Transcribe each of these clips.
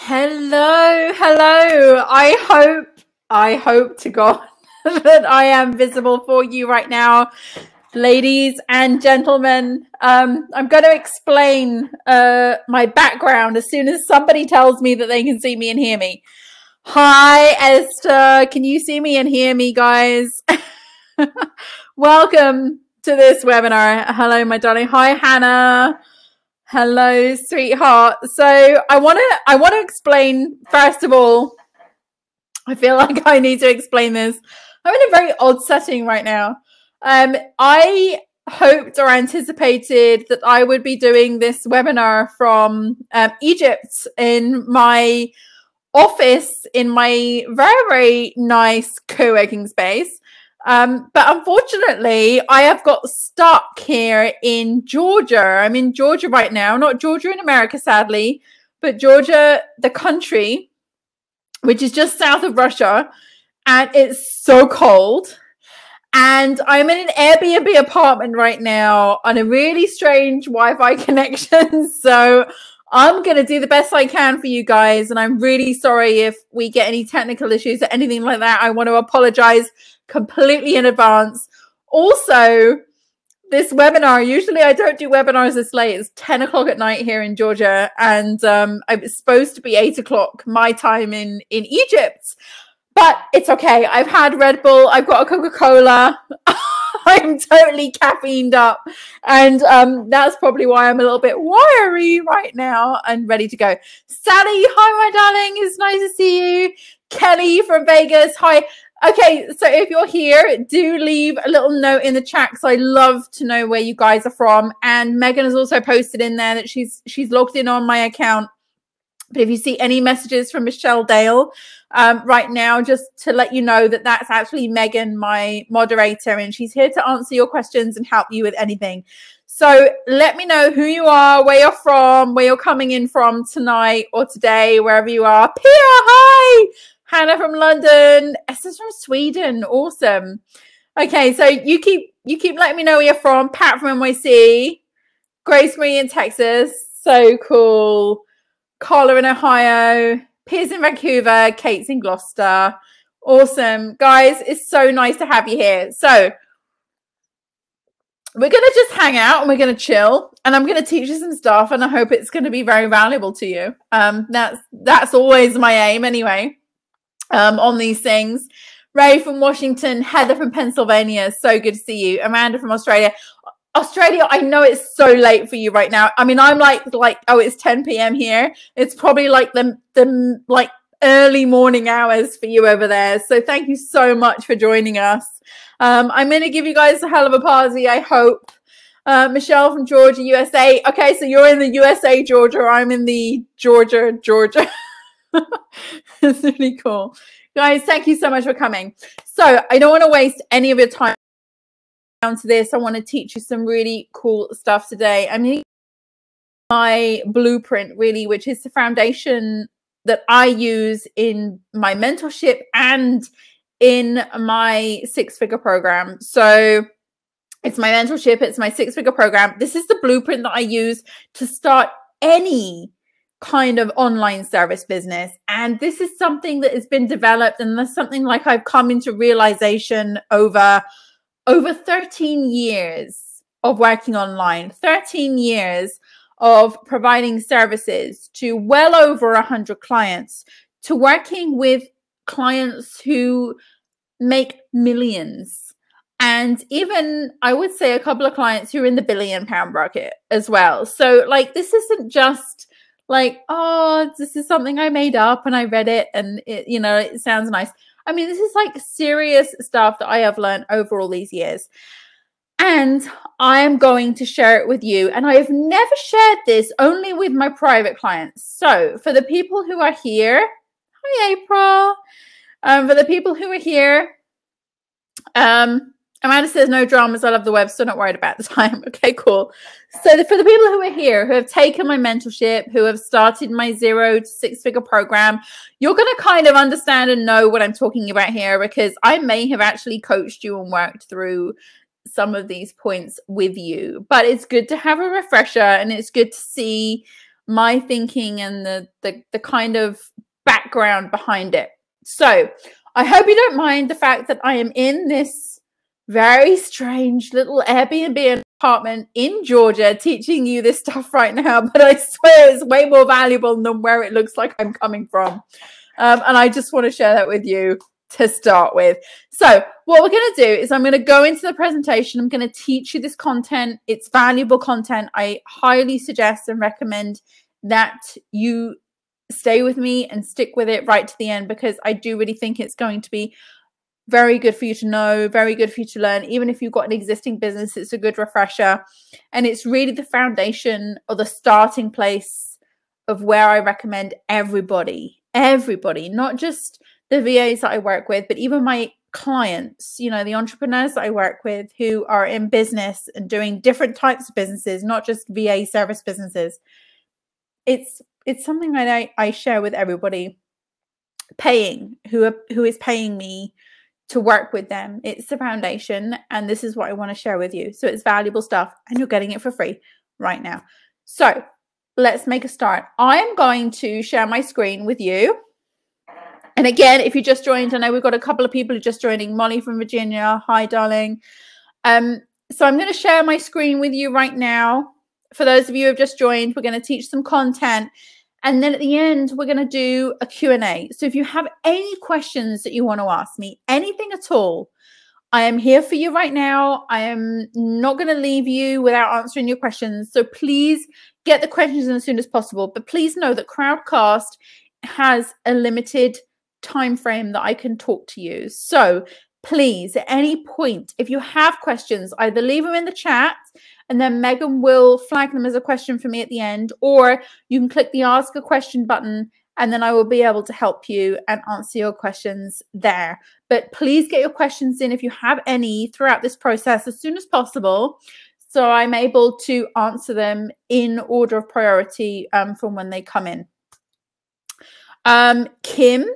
Hello, hello. I hope to God that I am visible for you right now, ladies and gentlemen. I'm going to explain my background as soon as somebody tells me that they can see me and hear me. Hi, Esther. Can you see me and hear me, guys? Welcome to this webinar. Hello, my darling. Hi, Hannah. Hello, sweetheart. So I want to explain, first of all, I feel like I need to explain this. I'm in a very odd setting right now. I hoped or anticipated that I would be doing this webinar from Egypt in my office in my very, very nice co-working space. But unfortunately, I have got stuck here in Georgia. I'm in Georgia right now, not Georgia in America, sadly, but Georgia, the country, which is just south of Russia. And it's so cold. And I'm in an Airbnb apartment right now on a really strange Wi-Fi connection. So I'm going to do the best I can for you guys. And I'm really sorry if we get any technical issues or anything like that. I want to apologize completely in advance. Also, this webinar, usually I don't do webinars this late. It's 10 o'clock at night here in Georgia. And it's supposed to be 8 o'clock my time in Egypt. But it's okay. I've had Red Bull. I've got a Coca-Cola. I'm totally caffeined up. And that's probably why I'm a little bit wiry right now and ready to go. Sally, hi, my darling. It's nice to see you. Kelly from Vegas, hi. Okay, so if you're here, do leave a little note in the chat because I love to know where you guys are from. And Megan has also posted in there that she's logged in on my account. But if you see any messages from Michelle Dale right now, just to let you know that that's actually Megan, my moderator, and she's here to answer your questions and help you with anything. So let me know who you are, where you're from, where you're coming in from tonight or today, wherever you are. Pia, hi! Hannah from London. Esther's from Sweden. Awesome. Okay, so you keep letting me know where you're from. Pat from NYC. Grace Marie in Texas. So cool. Carla in Ohio, Piers in Vancouver, Kate's in Gloucester. Awesome. Guys, it's so nice to have you here. So we're going to just hang out and we're going to chill and I'm going to teach you some stuff and I hope it's going to be very valuable to you. That's always my aim anyway, on these things. Ray from Washington, Heather from Pennsylvania. So good to see you. Amanda from Australia. Australia, I know it's so late for you right now. I mean, I'm like, oh, it's 10 p.m. here. It's probably like the like early morning hours for you over there. So thank you so much for joining us. I'm going to give you guys a hell of a party, I hope. Michelle from Georgia, USA. Okay, so you're in the USA, Georgia. I'm in the Georgia. It's really cool. Guys, thank you so much for coming. So I don't want to waste any of your time to this. I want to teach you some really cool stuff today. I mean, my blueprint really, which is the foundation that I use in my mentorship and in my six-figure program. So it's my mentorship, it's my six-figure program. This is the blueprint that I use to start any kind of online service business. And this is something that has been developed, and that's something like I've come into realization over 13 years of working online, 13 years of providing services to well over 100 clients, to working with clients who make millions. And even, I would say, a couple of clients who are in the £1 billion bracket as well. So like, this isn't just like, oh, this is something I made up and I read it and it, you know, it sounds nice. I mean, this is like serious stuff that I have learned over all these years. And I am going to share it with you. And I have never shared this, only with my private clients. So for the people who are here, hi, April. For the people who are here, Amanda says no dramas. I love the web, so not worried about the time. Okay, cool. So for the people who are here, who have taken my mentorship, who have started my 0 to 6-figure program, you're going to kind of understand and know what I'm talking about here, because I may have actually coached you and worked through some of these points with you. But it's good to have a refresher, and it's good to see my thinking and the kind of background behind it. So I hope you don't mind the fact that I am in this very strange little Airbnb apartment in Georgia teaching you this stuff right now, but I swear it's way more valuable than where it looks like I'm coming from. And I just want to share that with you to start with. So what we're going to do is I'm going to go into the presentation. I'm going to teach you this content. It's valuable content. I highly suggest and recommend that you stay with me and stick with it right to the end, because I do really think it's going to be very good for you to know, very good for you to learn. Even if you've got an existing business, it's a good refresher. And it's really the foundation or the starting place of where I recommend everybody, not just the VAs that I work with, but even my clients, you know, the entrepreneurs that I work with who are in business and doing different types of businesses, not just VA service businesses. It's something that I share with everybody who is paying me to work with them. It's the foundation, and this is what I want to share with you. So it's valuable stuff, and you're getting it for free right now. So let's make a start. I'm going to share my screen with you. And again, if you just joined, I know we've got a couple of people who are just joining. Molly from Virginia. Hi, darling. So I'm going to share my screen with you right now. For those of you who have just joined, we're going to teach some content. And then at the end, we're going to do a Q&A. So if you have any questions that you want to ask me, anything at all, I am here for you right now. I am not going to leave you without answering your questions. So please get the questions in as soon as possible. But please know that Crowdcast has a limited time frame that I can talk to you. So please, at any point, if you have questions, either leave them in the chat and then Megan will flag them as a question for me at the end, or you can click the ask a question button and then I will be able to help you and answer your questions there. But please get your questions in if you have any throughout this process as soon as possible, so I'm able to answer them in order of priority from when they come in. Kim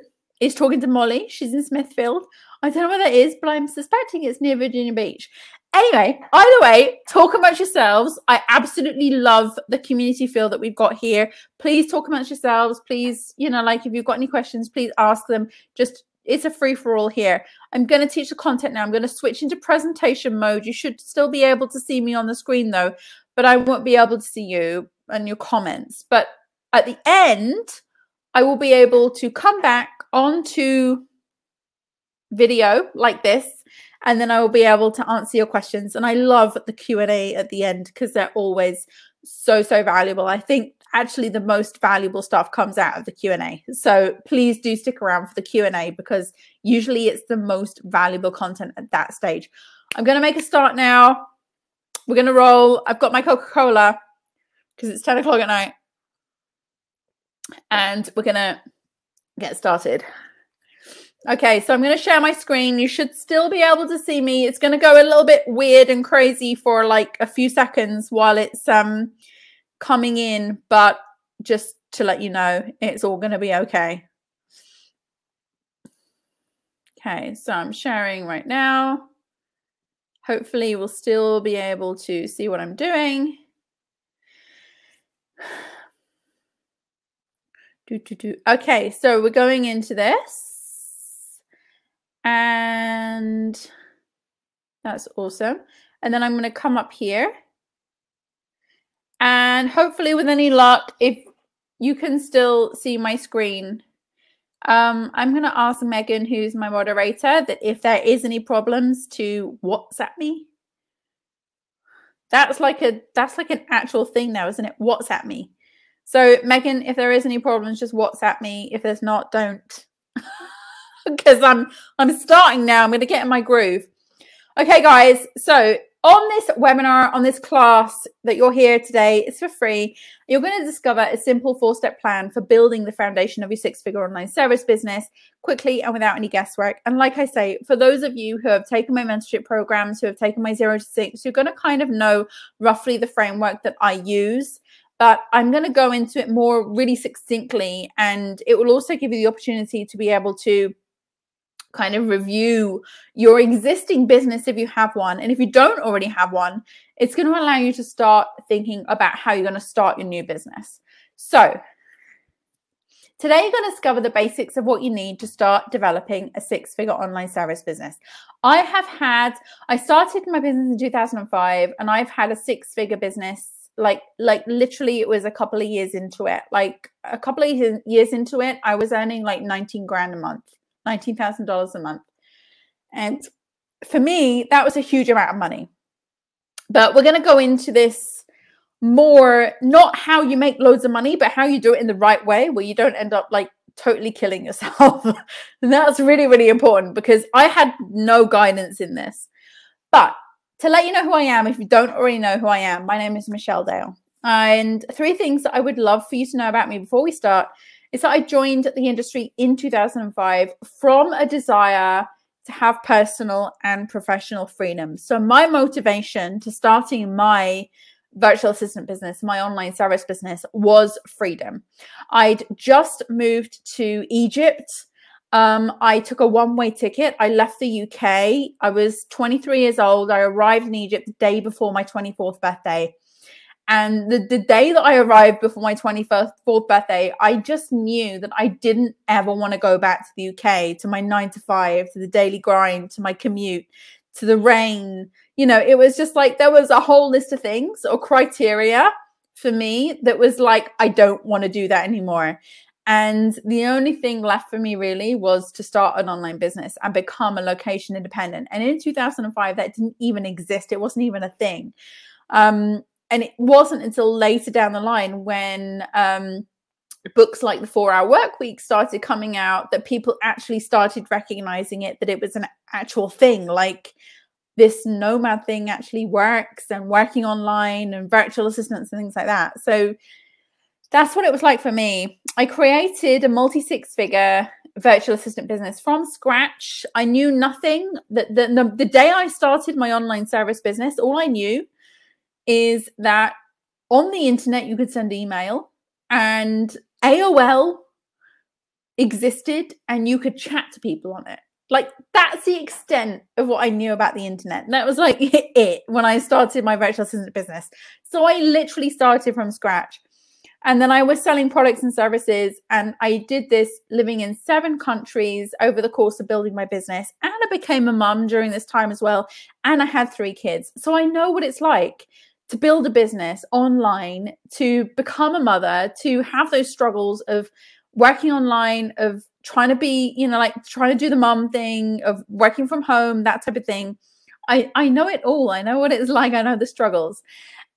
is talking to Molly. She's in Smithfield. I don't know where that is, but I'm suspecting it's near Virginia Beach. Anyway, either way, talk amongst yourselves. I absolutely love the community feel that we've got here. Please talk amongst yourselves. Please, you know, like if you've got any questions, please ask them. Just, it's a free-for-all here. I'm going to teach the content now. I'm going to switch into presentation mode. You should still be able to see me on the screen though, but I won't be able to see you and your comments. But at the end, I will be able to come back onto video like this, and then I will be able to answer your questions. And I love the Q&A at the end because they're always so valuable. I think actually the most valuable stuff comes out of the Q&A. So please do stick around for the Q&A because usually it's the most valuable content at that stage. I'm going to make a start now. We're going to roll. I've got my Coca-Cola because it's 10 o'clock at night. And we're going to get started. Okay, so I'm going to share my screen. You should still be able to see me. It's going to go a little bit weird and crazy for like a few seconds while it's coming in, but just to let you know, it's all going to be okay. Okay, so I'm sharing right now. Hopefully we'll still be able to see what I'm doing. Okay, so we're going into this. And that's awesome. And then I'm going to come up here. And hopefully with any luck, if you can still see my screen, I'm going to ask Megan, who's my moderator, that if there is any problems to WhatsApp me. That's like an actual thing now, isn't it? WhatsApp me. So Megan, if there is any problems, just WhatsApp me. If there's not, don't. Because I'm starting now. I'm going to get in my groove. Okay, guys. So on this webinar, on this class that you're here today, it's for free. You're going to discover a simple 4-step plan for building the foundation of your 6-figure online service business quickly and without any guesswork. And like I say, for those of you who have taken my mentorship programs, who have taken my 0 to 6, you're going to kind of know roughly the framework that I use. But I'm going to go into it more really succinctly, and it will also give you the opportunity to be able to kind of review your existing business if you have one. And if you don't already have one, it's going to allow you to start thinking about how you're going to start your new business. So today, you're going to discover the basics of what you need to start developing a six-figure online service business. I started my business in 2005, and I've had a six-figure business. Like literally, it was a couple of years into it. Like a couple of years into it, I was earning like 19 grand a month, $19,000 a month. And for me, that was a huge amount of money. But we're going to go into this more, not how you make loads of money, but how you do it in the right way, where you don't end up like totally killing yourself. And that's really, really important, because I had no guidance in this. But to let you know who I am, if you don't already know who I am, my name is Michelle Dale. And 3 things that I would love for you to know about me before we start is that I joined the industry in 2005 from a desire to have personal and professional freedom. So my motivation to starting my virtual assistant business, my online service business, was freedom. I'd just moved to Egypt. I took a one-way ticket. I left the UK. I was 23 years old. I arrived in Egypt the day before my 24th birthday. And the day that I arrived before my 24th birthday, I just knew that I didn't ever want to go back to the UK, to my 9 to 5, to the daily grind, to my commute, to the rain. You know, it was just like there was a whole list of things or criteria for me that was like, I don't want to do that anymore. And the only thing left for me really was to start an online business and become a location independent. And in 2005, that didn't even exist. It wasn't even a thing. And it wasn't until later down the line when books like The 4-Hour Workweek started coming out that people actually started recognizing it, that it was an actual thing. Like, this nomad thing actually works, and working online and virtual assistants and things like that. So that's what it was like for me. I created a multi-six-figure virtual assistant business from scratch. I knew nothing. The day I started my online service business, all I knew is that on the internet you could send email, and AOL existed, and you could chat to people on it. Like, that's the extent of what I knew about the internet. And that was like it when I started my virtual assistant business. So I literally started from scratch. And then I was selling products and services, and I did this living in 7 countries over the course of building my business. And I became a mum during this time as well. And I had 3 kids. So I know what it's like to build a business online, to become a mother, to have those struggles of working online, of trying to be, you know, like trying to do the mum thing, of working from home, that type of thing. I know it all. I know what it's like. I know the struggles.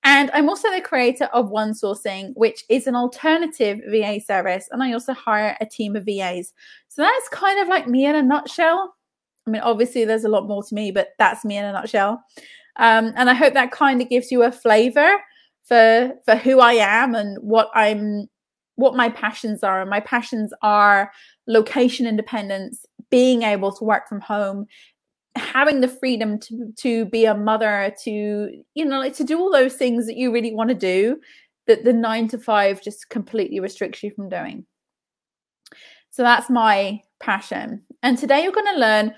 And I'm also the creator of One Sourcing, which is an alternative VA service. And I also hire a team of VAs. So that's kind of like me in a nutshell. I mean, obviously there's a lot more to me, but that's me in a nutshell. And I hope that kind of gives you a flavor for who I am and what my passions are. And my passions are location independence, being able to work from home, having the freedom to be a mother, to, you know, like to do all those things that you really want to do, that the 9 to 5 just completely restricts you from doing. So that's my passion. And today you're going to learn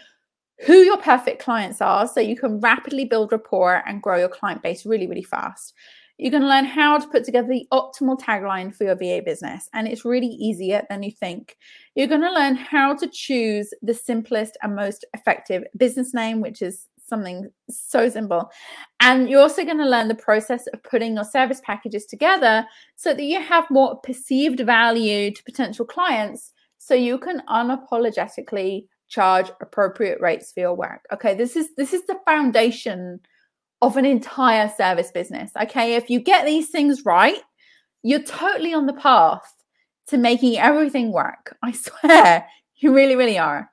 who your perfect clients are, so you can rapidly build rapport and grow your client base really, really fast. You're going to learn how to put together the optimal tagline for your VA business, and it's really easier than you think. You're going to learn how to choose the simplest and most effective business name, which is something so simple. And you're also going to learn the process of putting your service packages together so that you have more perceived value to potential clients, so you can unapologetically charge appropriate rates for your work. Okay, this is the foundation of an entire service business. Okay, if you get these things right, you're totally on the path to making everything work. I swear, you really, really are.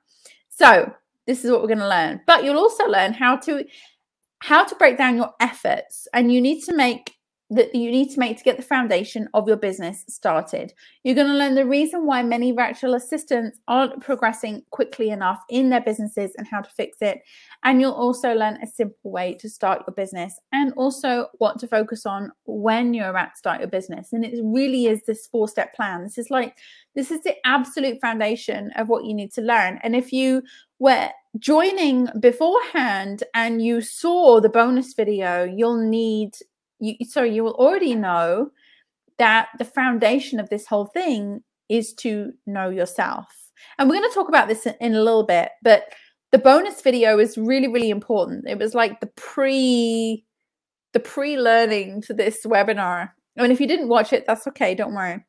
So this is what we're going to learn. But you'll also learn how to break down your efforts, and you need to make to get the foundation of your business started. You're going to learn the reason why many virtual assistants aren't progressing quickly enough in their businesses and how to fix it. And you'll also learn a simple way to start your business, and also what to focus on when you're about to start your business. And it really is this 4-step plan. This is the absolute foundation of what you need to learn. And if you were joining beforehand and you saw the bonus video, you will already know that the foundation of this whole thing is to know yourself. And we're going to talk about this in a little bit, but the bonus video is really, really important. It was like the pre-learning to this webinar. I mean, if you didn't watch it, that's okay, don't worry.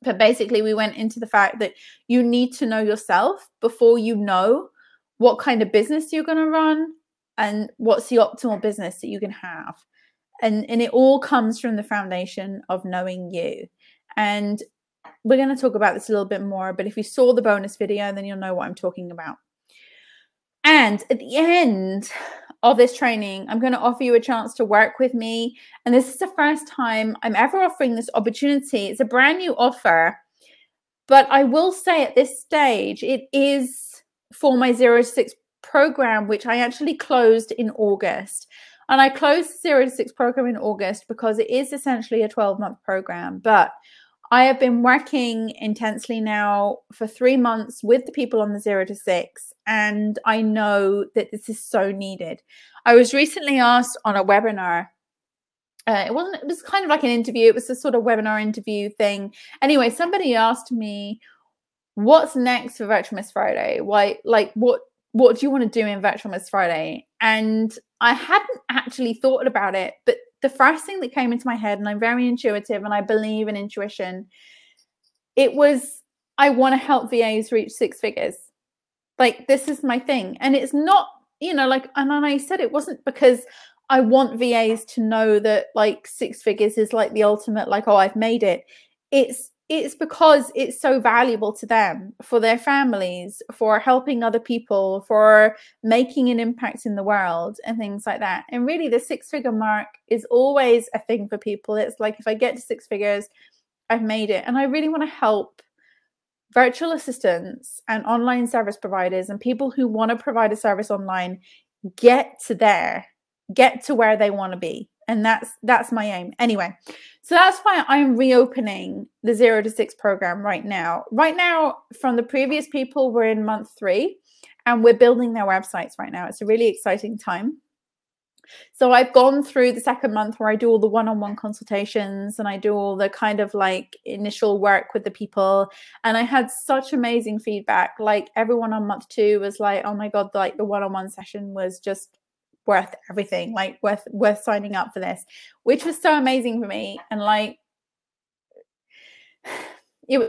But basically, we went into the fact that you need to know yourself before you know what kind of business you're going to run and what's the optimal business that you can have. And it all comes from the foundation of knowing you. And we're going to talk about this a little bit more, but if you saw the bonus video, then you'll know what I'm talking about. And at the end of this training, I'm going to offer you a chance to work with me. And this is the first time I'm ever offering this opportunity. It's a brand new offer, but I will say at this stage, it is for my 0 to 6 program, which I actually closed in August. And I closed the 0 to 6 program in August because it is essentially a 12-month program. But I have been working intensely now for 3 months with the people on the 0 to 6, and I know that this is so needed. I was recently asked on a webinar. It was kind of like an interview. It was a sort of webinar interview thing. Anyway, somebody asked me, what's next for Virtual Miss Friday? What do you want to do in Virtual Miss Friday? And I hadn't actually thought about it, but the first thing that came into my head, and I'm very intuitive and I believe in intuition, it was, I want to help VAs reach 6 figures. Like, this is my thing. And it's not, and I said it wasn't because I want VAs to know that like 6 figures is like the ultimate, like, oh, I've made it. It's because it's so valuable to them, for their families, for helping other people, for making an impact in the world and things like that. And really the 6-figure mark is always a thing for people. It's like, if I get to 6 figures, I've made it. And I really want to help virtual assistants and online service providers and people who want to provide a service online get to where they want to be. And that's my aim. Anyway, so that's why I'm reopening the 0 to 6 program right now. Right now, from the previous people, we're in month 3 and we're building their websites right now. It's a really exciting time. So I've gone through the second month where I do all the one-on-one consultations and I do all the kind of like initial work with the people. And I had such amazing feedback. Like, everyone on month 2 was like, oh my God, like the one-on-one session was just worth everything, like worth signing up for this, which was so amazing for me. And like, it was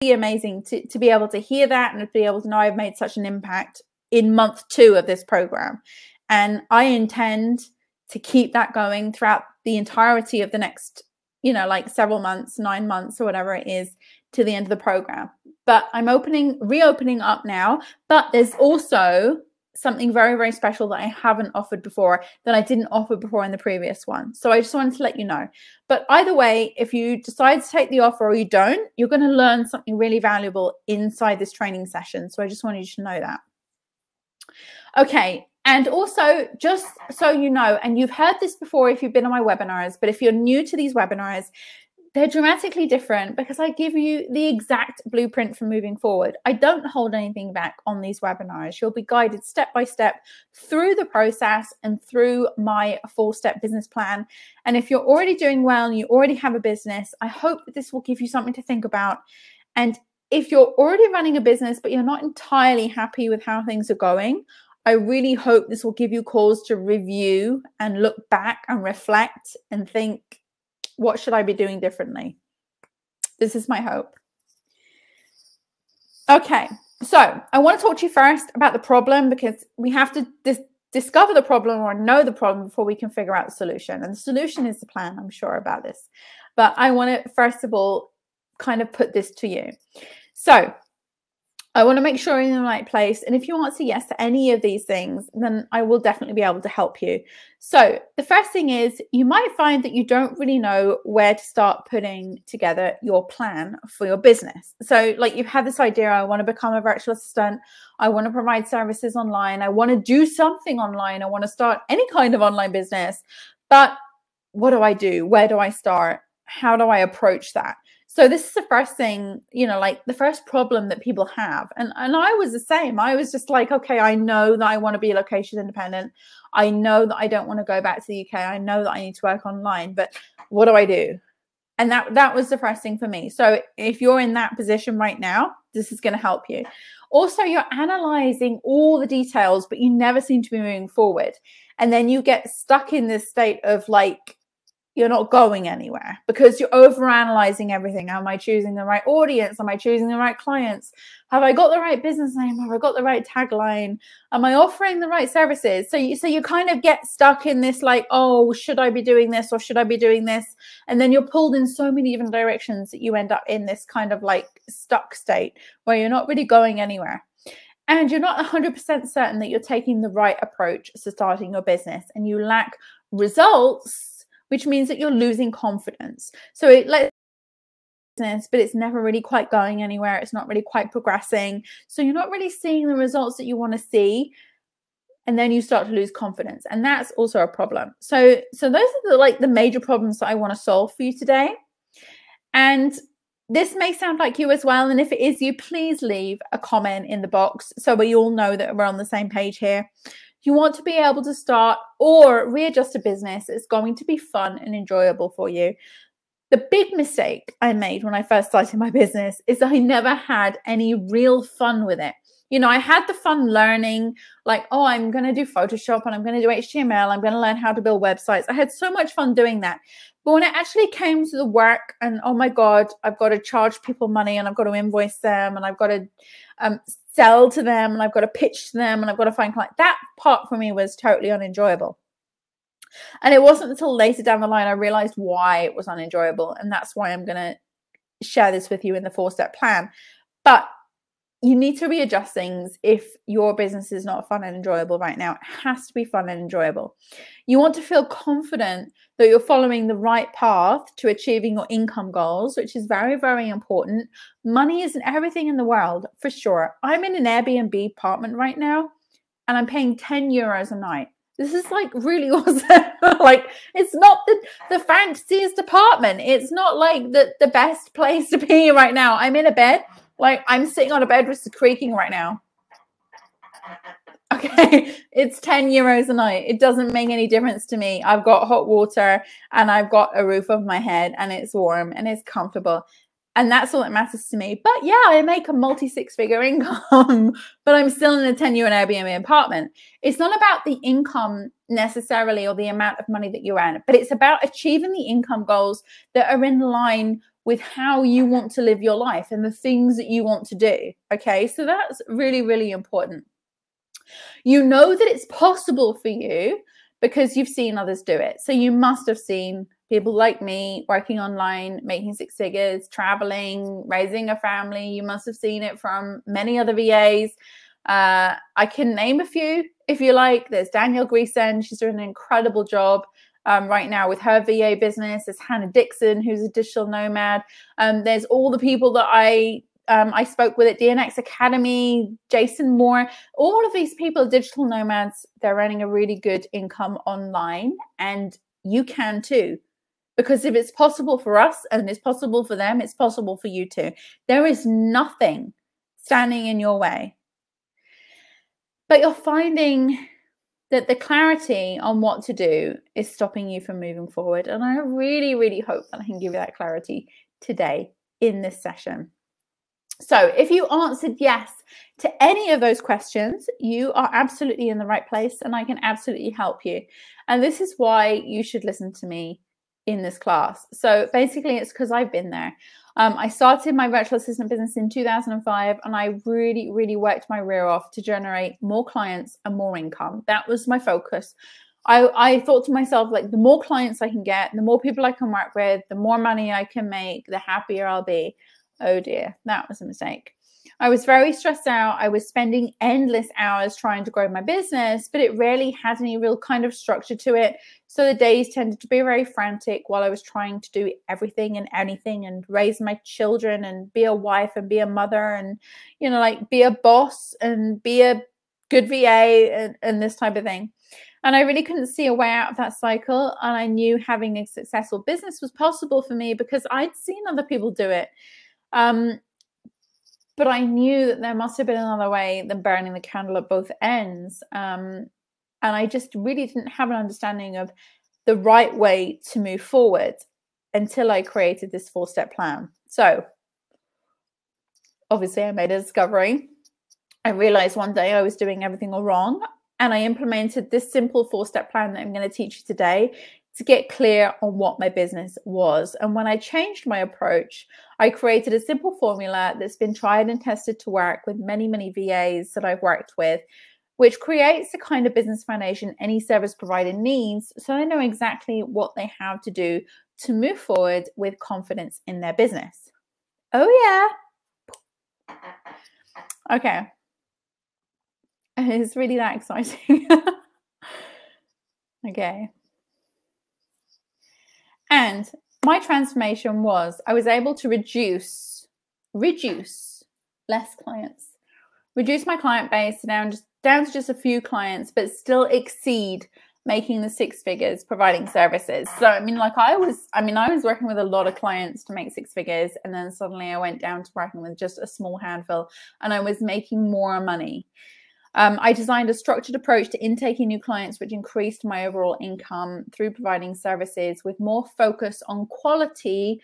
really amazing to be able to hear that and to be able to know I've made such an impact in month 2 of this program. And I intend to keep that going throughout the entirety of the next, like several months, 9 months or whatever it is, to the end of the program. But I'm reopening up now. But there's also something very, very special that I haven't offered before, that I didn't offer before in the previous one. So I just wanted to let you know. But either way, if you decide to take the offer or you don't, you're going to learn something really valuable inside this training session. So I just wanted you to know that. Okay. And also, just so you know, and you've heard this before if you've been on my webinars, but if you're new to these webinars, they're dramatically different because I give you the exact blueprint for moving forward. I don't hold anything back on these webinars. You'll be guided step by step through the process and through my 4-step business plan. And if you're already doing well and you already have a business, I hope that this will give you something to think about. And if you're already running a business, but you're not entirely happy with how things are going, I really hope this will give you cause to review and look back and reflect and think, what should I be doing differently? This is my hope. Okay, so I want to talk to you first about the problem, because we have to discover the problem or know the problem before we can figure out the solution. And the solution is the plan, I'm sure about this. But I want to, first of all, kind of put this to you. So I want to make sure you're in the right place. And if you answer yes to any of these things, then I will definitely be able to help you. So the first thing is, you might find that you don't really know where to start putting together your plan for your business. So like, you have this idea, I want to become a virtual assistant. I want to provide services online. I want to do something online. I want to start any kind of online business. But what do I do? Where do I start? How do I approach that? So this is the first thing, like the first problem that people have. And I was the same. I was just like, okay, I know that I want to be location independent. I know that I don't want to go back to the UK. I know that I need to work online, but what do I do? And that was the first thing for me. So if you're in that position right now, this is going to help you. Also, you're analyzing all the details, but you never seem to be moving forward. And then you get stuck in this state of like, you're not going anywhere because you're overanalyzing everything. Am I choosing the right audience? Am I choosing the right clients? Have I got the right business name? Have I got the right tagline? Am I offering the right services? So you kind of get stuck in this like, oh, should I be doing this or should I be doing this? And then you're pulled in so many different directions that you end up in this kind of like stuck state where you're not really going anywhere. And you're not 100% certain that you're taking the right approach to starting your business, and you lack results, which means that you're losing confidence. So it lets business, but it's never really quite going anywhere. It's not really quite progressing. So you're not really seeing the results that you want to see. And then you start to lose confidence. And that's also a problem. So those are the major problems that I want to solve for you today. And this may sound like you as well. And if it is you, please leave a comment in the box so we all know that we're on the same page here. You want to be able to start or readjust a business that's going to be fun and enjoyable for you. The big mistake I made when I first started my business is I never had any real fun with it. You know, I had the fun learning, like, oh, I'm going to do Photoshop and I'm going to do HTML. I'm going to learn how to build websites. I had so much fun doing that. But when it actually came to the work and, oh my God, I've got to charge people money and I've got to invoice them and I've got to sell to them and I've got to pitch to them and I've got to find clients, that part for me was totally unenjoyable. And it wasn't until later down the line I realized why it was unenjoyable. And that's why I'm going to share this with you in the 4-step plan. But you need to readjust things if your business is not fun and enjoyable right now. It has to be fun and enjoyable. You want to feel confident that you're following the right path to achieving your income goals, which is very, very important. Money isn't everything in the world, for sure. I'm in an Airbnb apartment right now, and I'm paying 10 euros a night. This is like really awesome. Like, it's not the fanciest apartment. It's not like the best place to be right now. I'm in a bed. Like, I'm sitting on a bed with the creaking right now. Okay, it's 10 euros a night. It doesn't make any difference to me. I've got hot water and I've got a roof over my head and it's warm and it's comfortable. And that's all that matters to me. But yeah, I make a multi-6-figure income, but I'm still in a 10-year Airbnb apartment. It's not about the income necessarily or the amount of money that you earn, but it's about achieving the income goals that are in line with how you want to live your life and the things that you want to do. Okay, so that's really, really important. You know that it's possible for you because you've seen others do it. So you must have seen people like me working online, making 6 figures, traveling, raising a family. You must have seen it from many other VAs. I can name a few if you like. There's Danielle Greason. She's doing an incredible job right now with her VA business. There's Hannah Dixon, who's a digital nomad. There's all the people that I spoke with at DNX Academy, Jason Moore. All of these people are digital nomads. They're earning a really good income online, and you can too. Because if it's possible for us and it's possible for them, it's possible for you too. There is nothing standing in your way. But you're finding that the clarity on what to do is stopping you from moving forward. And I really, really hope that I can give you that clarity today in this session. So if you answered yes to any of those questions, you are absolutely in the right place and I can absolutely help you. And this is why you should listen to me in this class. So basically it's because I've been there. I started my virtual assistant business in 2005 and I really, really worked my rear off to generate more clients and more income. That was my focus. I thought to myself, like, the more clients I can get, the more people I can work with, the more money I can make, the happier I'll be. Oh dear, that was a mistake. I was very stressed out. I was spending endless hours trying to grow my business, but it rarely had any real kind of structure to it. So the days tended to be very frantic while I was trying to do everything and anything and raise my children and be a wife and be a mother and, you know, like be a boss and be a good VA and this type of thing. And I really couldn't see a way out of that cycle. And I knew having a successful business was possible for me because I'd seen other people do it. But I knew that there must have been another way than burning the candle at both ends. And I just really didn't have an understanding of the right way to move forward. until I created this 4-step plan. So obviously I made a discovery. I realized one day I was doing everything all wrong, and I implemented this simple 4-step plan that I'm going to teach you today to get clear on what my business was. And when I changed my approach, I created a simple formula that's been tried and tested to work with many, many VAs that I've worked with, which creates the kind of business foundation any service provider needs so they know exactly what they have to do to move forward with confidence in their business. Oh yeah. Okay. It's really that exciting. Okay. And my transformation was I was able to reduce less clients, reduce my client base down to just a few clients, but still exceed making the 6 figures providing services. So I was working with a lot of clients to make 6 figures, and then suddenly I went down to working with just a small handful, and I was making more money. I designed a structured approach to intaking new clients, which increased my overall income through providing services with more focus on quality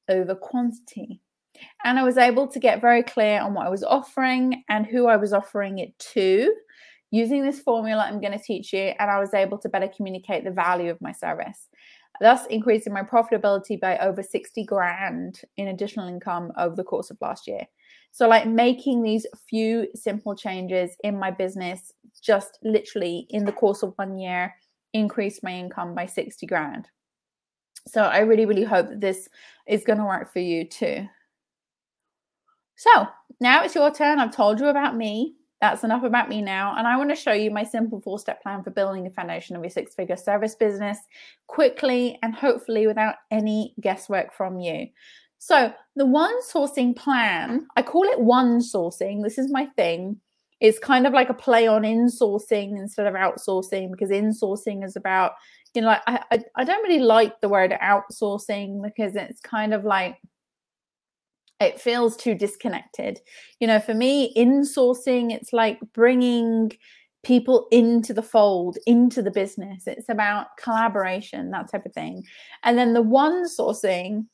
over quantity. And I was able to get very clear on what I was offering and who I was offering it to using this formula I'm going to teach you. And I was able to better communicate the value of my service, thus increasing my profitability by over 60 grand in additional income over the course of last year. So like making these few simple changes in my business, just literally in the course of 1 year, increased my income by 60 grand. So I really, really hope that this is going to work for you too. So now it's your turn. I've told you about me. That's enough about me now. And I want to show you my simple 4-step plan for building the foundation of your 6-figure service business quickly and hopefully without any guesswork from you. So the one sourcing plan, I call it one sourcing. This is my thing. It's kind of like a play on insourcing instead of outsourcing, because insourcing is about, I don't really like the word outsourcing because it's kind of like, it feels too disconnected. For me, insourcing, it's like bringing people into the fold, into the business. It's about collaboration, that type of thing. And then the one sourcing,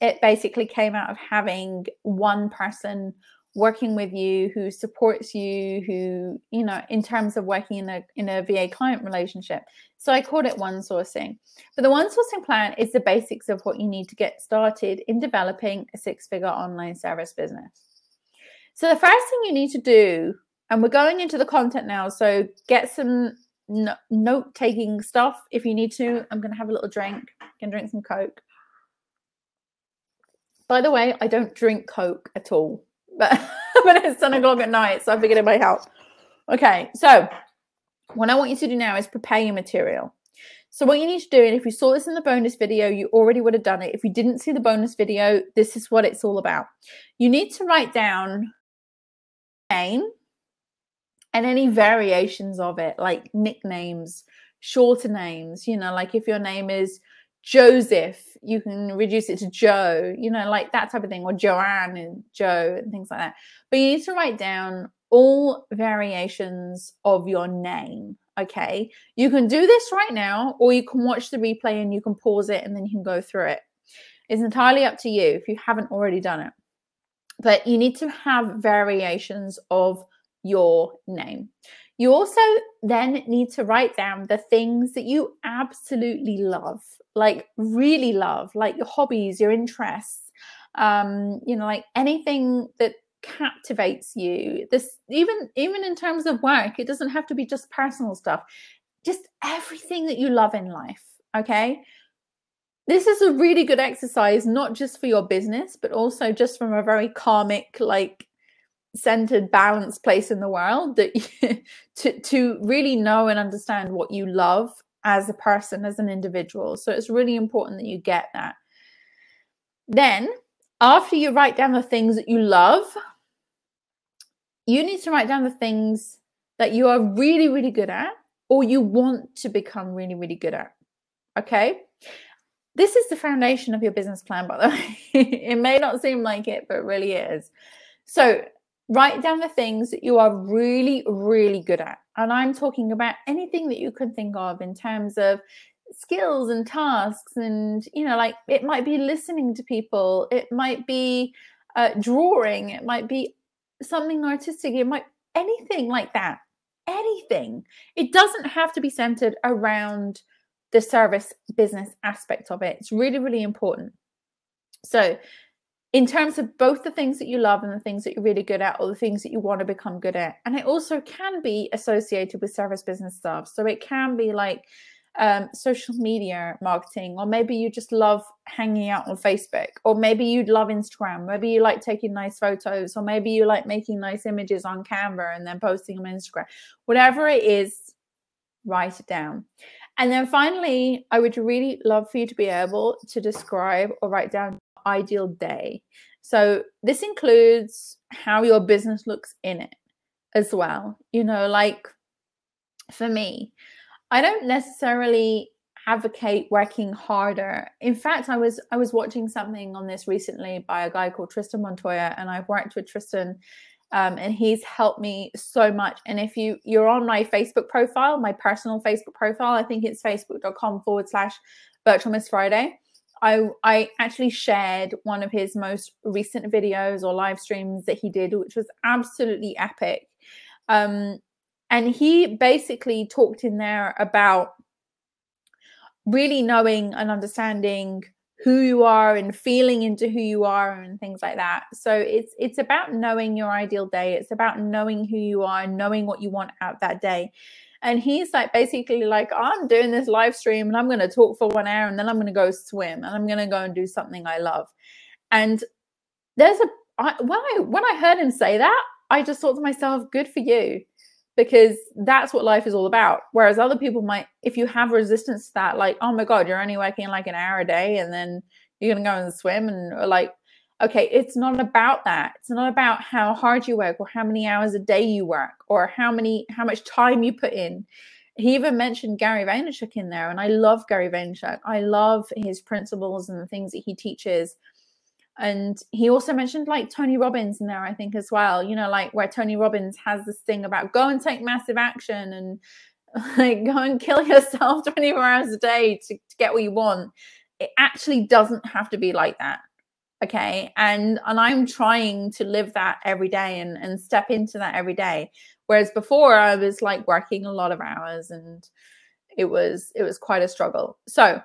it basically came out of having one person working with you who supports you, who, in terms of working in a VA client relationship. So I called it one sourcing. But the one sourcing plan is the basics of what you need to get started in developing a 6-figure online service business. So the first thing you need to do, and we're going into the content now, so get some note-taking stuff if you need to. I'm going to have a little drink. I can drink some Coke. By the way, I don't drink Coke at all, but it's 10 o'clock at night, so I figured it might help. Okay, so what I want you to do now is prepare your material. So what you need to do, and if you saw this in the bonus video, you already would have done it. If you didn't see the bonus video, this is what it's all about. You need to write down name and any variations of it, like nicknames, shorter names, like if your name is Joseph, you can reduce it to Joe, like that type of thing, or Joanne and Joe and things like that. But you need to write down all variations of your name, okay? You can do this right now, or you can watch the replay and you can pause it and then you can go through it. It's entirely up to you if you haven't already done it. But you need to have variations of your name. You also then need to write down the things that you absolutely love, like really love, like your hobbies, your interests, like anything that captivates you. This even in terms of work, it doesn't have to be just personal stuff, just everything that you love in life. Okay. This is a really good exercise, not just for your business, but also just from a very karmic, like centered, balanced place in the world, that to really know and understand what you love as a person, as an individual. So it's really important that you get that. Then after you write down the things that you love, you need to write down the things that you are really, really good at, or you want to become really, really good at. Okay. This is the foundation of your business plan, by the way. It may not seem like it, but it really is. So write down the things that you are really, really good at. And I'm talking about anything that you can think of in terms of skills and tasks, and like it might be listening to people, it might be drawing, it might be something artistic, it might anything like that. Anything. It doesn't have to be centered around the service business aspect of it. It's really, really important. So in terms of both the things that you love and the things that you're really good at, or the things that you want to become good at. And it also can be associated with service business stuff. So it can be like social media marketing, or maybe you just love hanging out on Facebook, or maybe you love Instagram, maybe you like taking nice photos, or maybe you like making nice images on Canva and then posting them on Instagram. Whatever it is, write it down. And then finally, I would really love for you to be able to describe or write down ideal day. So this includes how your business looks in it as well. Like for me, I don't necessarily advocate working harder. In fact, I was watching something on this recently by a guy called Tristan Montoya, and I've worked with Tristan, and he's helped me so much. And if you're on my Facebook profile, my personal Facebook profile, I think it's facebook.com/Virtual Miss Friday. I actually shared one of his most recent videos or live streams that he did, which was absolutely epic. And he basically talked in there about really knowing and understanding who you are and feeling into who you are and things like that. So it's about knowing your ideal day. It's about knowing who you are and knowing what you want out that day. And he's like, basically like, I'm doing this live stream and I'm going to talk for 1 hour and then I'm going to go swim and I'm going to go and do something I love. And when I heard him say that, I just thought to myself, good for you, because that's what life is all about. Whereas other people might, if you have resistance to that, like, oh my God, you're only working like an hour a day and then you're going to go and swim, and like, okay, it's not about that. It's not about how hard you work or how many hours a day you work or how much time you put in. He even mentioned Gary Vaynerchuk in there, and I love Gary Vaynerchuk. I love his principles and the things that he teaches. And he also mentioned like Tony Robbins in there, I think, as well, like where Tony Robbins has this thing about go and take massive action and like go and kill yourself 24 hours a day to get what you want. It actually doesn't have to be like that. Okay. And I'm trying to live that every day and step into that every day. Whereas before I was like working a lot of hours and it was quite a struggle. So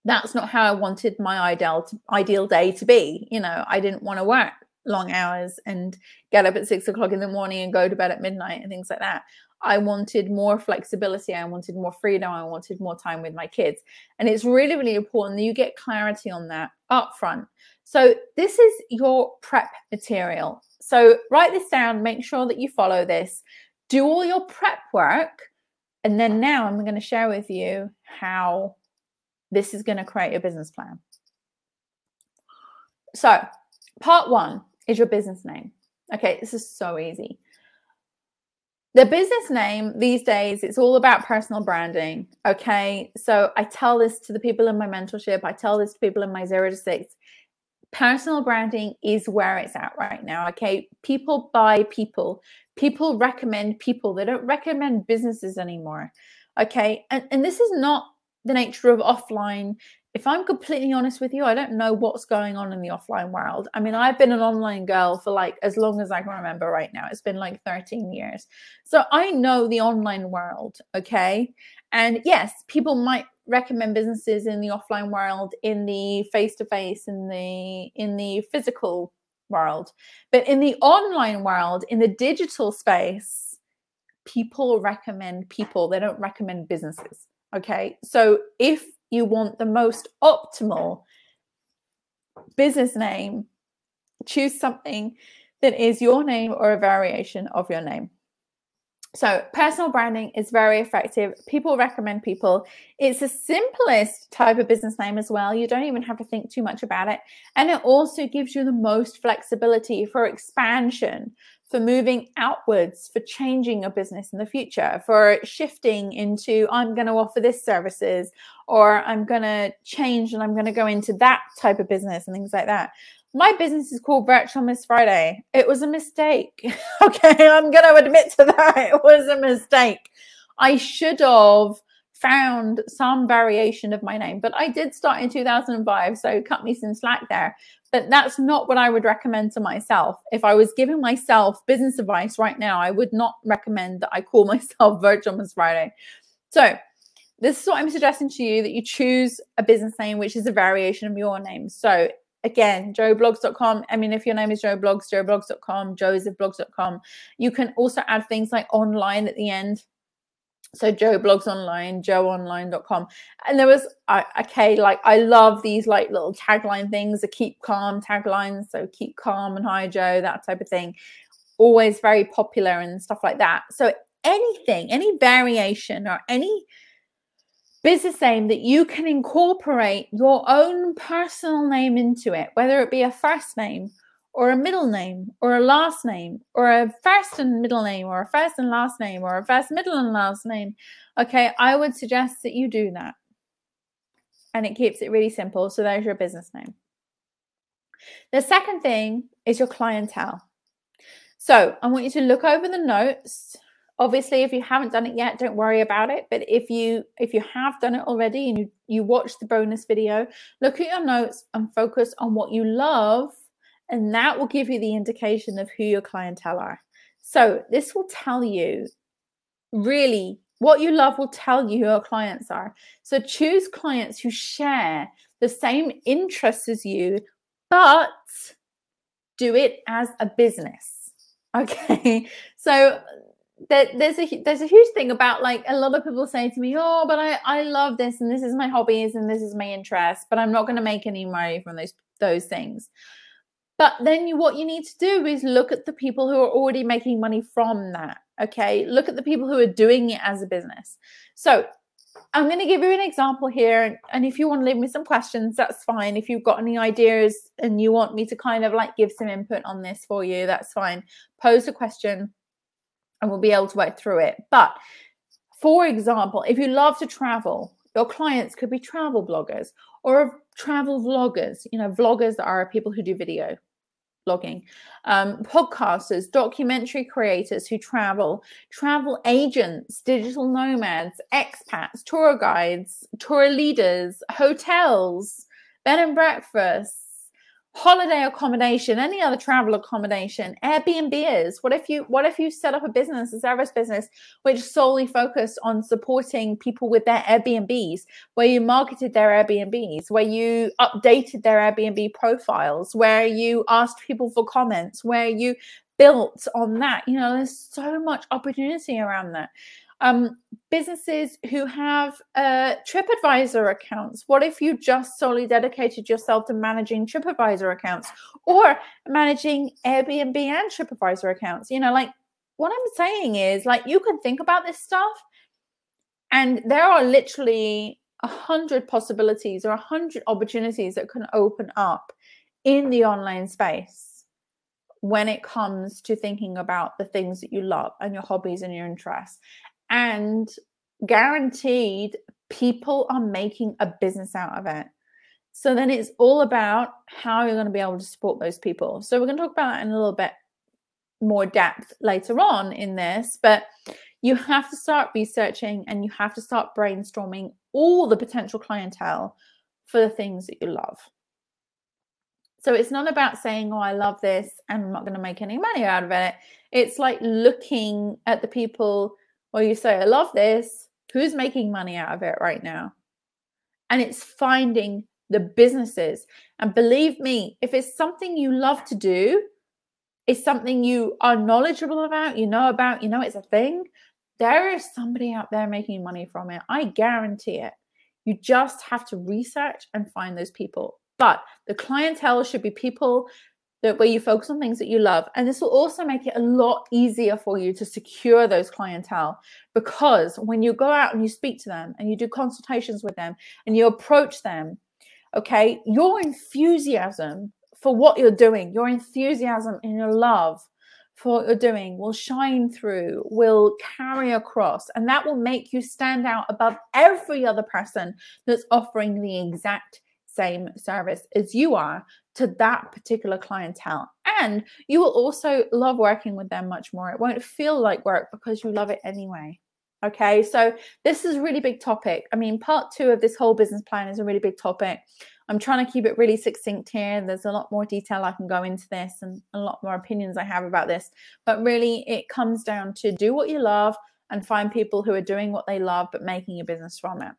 that's not how I wanted my ideal day to be. I didn't want to work long hours and get up at 6 o'clock in the morning and go to bed at midnight and things like that. I wanted more flexibility. I wanted more freedom. I wanted more time with my kids. And it's really, really important that you get clarity on that up front. So this is your prep material. So write this down, make sure that you follow this, do all your prep work. And then now I'm going to share with you how this is going to create a business plan. So part 1 is your business name. Okay, this is so easy. The business name these days, it's all about personal branding. Okay, so I tell this to the people in my mentorship. I tell this to people in my 0 to 6. Personal branding is where it's at right now. Okay, people buy people. People recommend people. They don't recommend businesses anymore. Okay, and this is not the nature of offline. If I'm completely honest with you, I don't know what's going on in the offline world. I mean, I've been an online girl for like as long as I can remember right now. It's been like 13 years. So I know the online world, okay? And yes, people might recommend businesses in the offline world, in the face-to-face, in the physical world. But in the online world, in the digital space, people recommend people. They don't recommend businesses, okay? So if you want the most optimal business name, choose something that is your name or a variation of your name. So personal branding is very effective. People recommend people. It's the simplest type of business name as well. You don't even have to think too much about it. And it also gives you the most flexibility for expansion, for moving outwards, for changing your business in the future, for shifting into, I'm going to offer this services, or I'm going to change and I'm going to go into that type of business and things like that. My business is called Virtual Miss Friday. It was a mistake. Okay, I'm going to admit to that. It was a mistake. I should have found some variation of my name, but I did start in 2005, so cut me some slack there. But that's not what I would recommend to myself. If I was giving myself business advice right now, I would not recommend that I call myself Virtual Miss Friday. So this is what I'm suggesting to you, that you choose a business name which is a variation of your name. So again, joeblogs.com. I mean, if your name is Joe Blogs, joeblogs.com, josephblogs.com. You can also add things like online at the end. So Joe Blogs Online, joeonline.com. And there was, okay, like I love these like little tagline things, the keep calm taglines. So keep calm and hi Joe, that type of thing. Always very popular and stuff like that. So anything, any variation or any business name that you can incorporate your own personal name into it, whether it be a first name or a middle name or a last name or a first and middle name or a first and last name or a first, middle and last name. Okay, I would suggest that you do that. And it keeps it really simple. So there's your business name. The second thing is your clientele. So I want you to look over the notes. Obviously, if you haven't done it yet, don't worry about it. But if you have done it already and you watched the bonus video, look at your notes and focus on what you love. And that will give you the indication of who your clientele are. So this will tell you, really, what you love will tell you who your clients are. So choose clients who share the same interests as you, but do it as a business. Okay, so there's a huge thing about, like, a lot of people say to me, oh, but I love this and this is my hobbies and this is my interest, but I'm not going to make any money from those things. But then what you need to do is look at the people who are already making money from that. Okay, look at the people who are doing it as a business. So I'm going to give you an example here, and if you want to leave me some questions, that's fine. If you've got any ideas and you want me to kind of like give some input on this for you, that's fine. Pose a question and we'll be able to work through it. But for example, if you love to travel, your clients could be travel bloggers or travel vloggers. You know, vloggers are people who do video blogging, podcasters, documentary creators who travel agents, digital nomads, expats, tour guides, tour leaders, hotels, bed and breakfasts, holiday accommodation, any other travel accommodation, Airbnbers. What if you set up a service business, which solely focused on supporting people with their Airbnbs, where you marketed their Airbnbs, where you updated their Airbnb profiles, where you asked people for comments, where you built on that? You know, there's so much opportunity around that. Businesses who have TripAdvisor accounts. What if you just solely dedicated yourself to managing TripAdvisor accounts or managing Airbnb and TripAdvisor accounts? You know, like, what I'm saying is, like, you can think about this stuff and there are literally 100 possibilities or 100 opportunities that can open up in the online space when it comes to thinking about the things that you love and your hobbies and your interests. And guaranteed, people are making a business out of it. So then it's all about how you're going to be able to support those people. So we're going to talk about that in a little bit more depth later on in this, but you have to start researching and you have to start brainstorming all the potential clientele for the things that you love. So it's not about saying, oh, I love this and I'm not going to make any money out of it. It's like looking at the people where you say, I love this, who's making money out of it right now? And it's finding the businesses. And believe me, if it's something you love to do, it's something you are knowledgeable about, you know it's a thing, there is somebody out there making money from it. I guarantee it. You just have to research and find those people. But the clientele should be people where you focus on things that you love. And this will also make it a lot easier for you to secure those clientele, because when you go out and you speak to them and you do consultations with them and you approach them, okay, your enthusiasm for what you're doing, your enthusiasm and your love for what you're doing will shine through, will carry across, and that will make you stand out above every other person that's offering the exact same service as you are to that particular clientele. And you will also love working with them much more. It won't feel like work because you love it anyway. Okay, so this is a really big topic. I mean, part 2 of this whole business plan is a really big topic. I'm trying to keep it really succinct here. There's a lot more detail I can go into this and a lot more opinions I have about this. But really, it comes down to do what you love and find people who are doing what they love but making a business from it.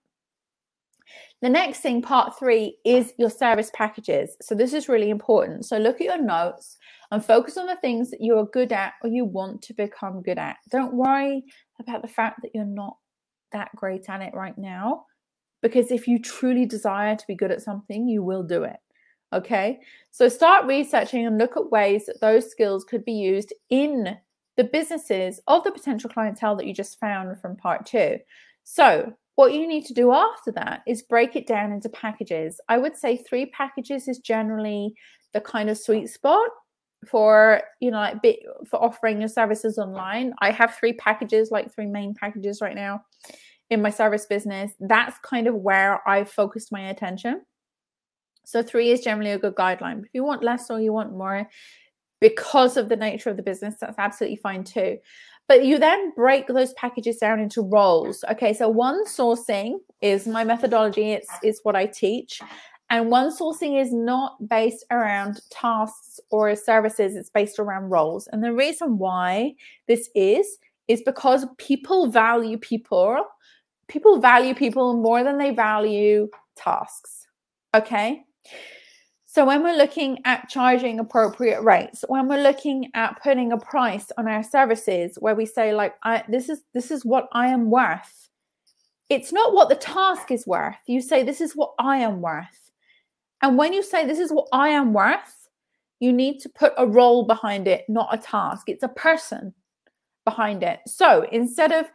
The next thing, part 3, is your service packages. So this is really important. So look at your notes and focus on the things that you're good at or you want to become good at. Don't worry about the fact that you're not that great at it right now, because if you truly desire to be good at something, you will do it. Okay, so start researching and look at ways that those skills could be used in the businesses of the potential clientele that you just found from part 2. So what you need to do after that is break it down into packages. I would say 3 packages is generally the kind of sweet spot for, you know, like for offering your services online. I have 3 packages, like 3 main packages right now in my service business. That's kind of where I've focused my attention. So 3 is generally a good guideline. If you want less or you want more because of the nature of the business, that's absolutely fine too. But you then break those packages down into roles. Okay, so one sourcing is my methodology. It's what I teach. And one sourcing is not based around tasks or services. It's based around roles. And the reason why this is because people value people. People value people more than they value tasks. Okay? So when we're looking at charging appropriate rates, when we're looking at putting a price on our services where we say like, this is what I am worth. It's not what the task is worth. You say, this is what I am worth. And when you say this is what I am worth, you need to put a role behind it, not a task. It's a person behind it. So instead of,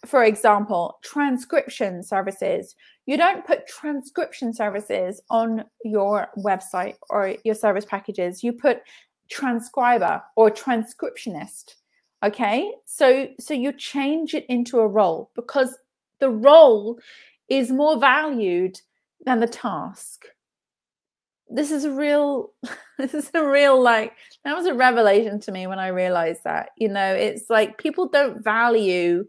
for example, transcription services, you don't put transcription services on your website or your service packages. You put transcriber or transcriptionist. Okay, so you change it into a role because the role is more valued than the task. This is a real like, that was a revelation to me when I realized that. You know, it's like people don't value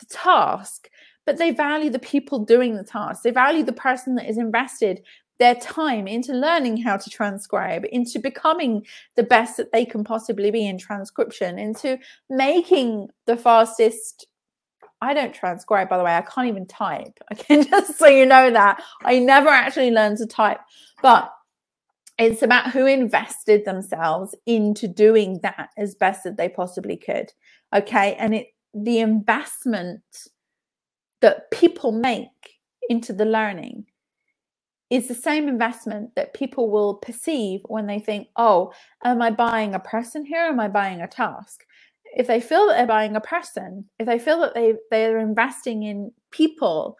the task, but they value the people doing the task. They value the person that is invested their time into learning how to transcribe, into becoming the best that they can possibly be in transcription, into making the fastest. I don't transcribe, by the way. I can't even type. Okay, just so you know that. I never actually learned to type, but it's about who invested themselves into doing that as best that they possibly could. Okay, and the investment that people make into the learning is the same investment that people will perceive when they think, oh, am I buying a person here? Or am I buying a task? If they feel that they're buying a person, if they feel that they're investing in people,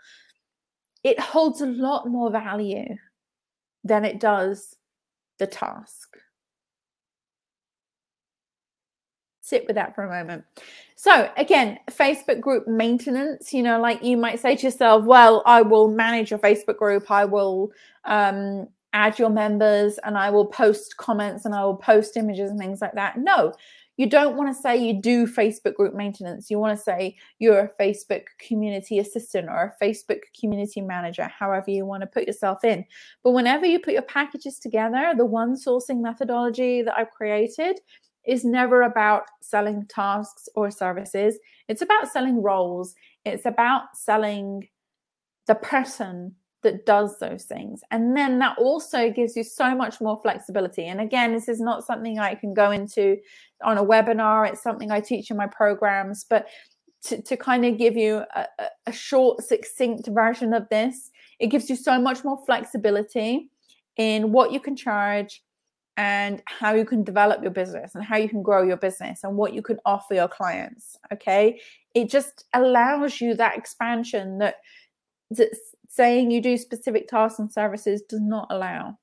it holds a lot more value than it does the task. Sit with that for a moment. So again, Facebook group maintenance, you know, like you might say to yourself, well, I will manage your Facebook group. I will add your members and I will post comments and I will post images and things like that. No, you don't want to say you do Facebook group maintenance. You want to say you're a Facebook community assistant or a Facebook community manager, however you want to put yourself in. But whenever you put your packages together, the one sourcing methodology that I've created is never about selling tasks or services. It's about selling roles. It's about selling the person that does those things. And then that also gives you so much more flexibility. And again, this is not something I can go into on a webinar. It's something I teach in my programs. But to kind of give you a short, succinct version of this, it gives you so much more flexibility in what you can charge and how you can develop your business and how you can grow your business and what you can offer your clients. Okay, it just allows you that expansion that saying you do specific tasks and services does not allow.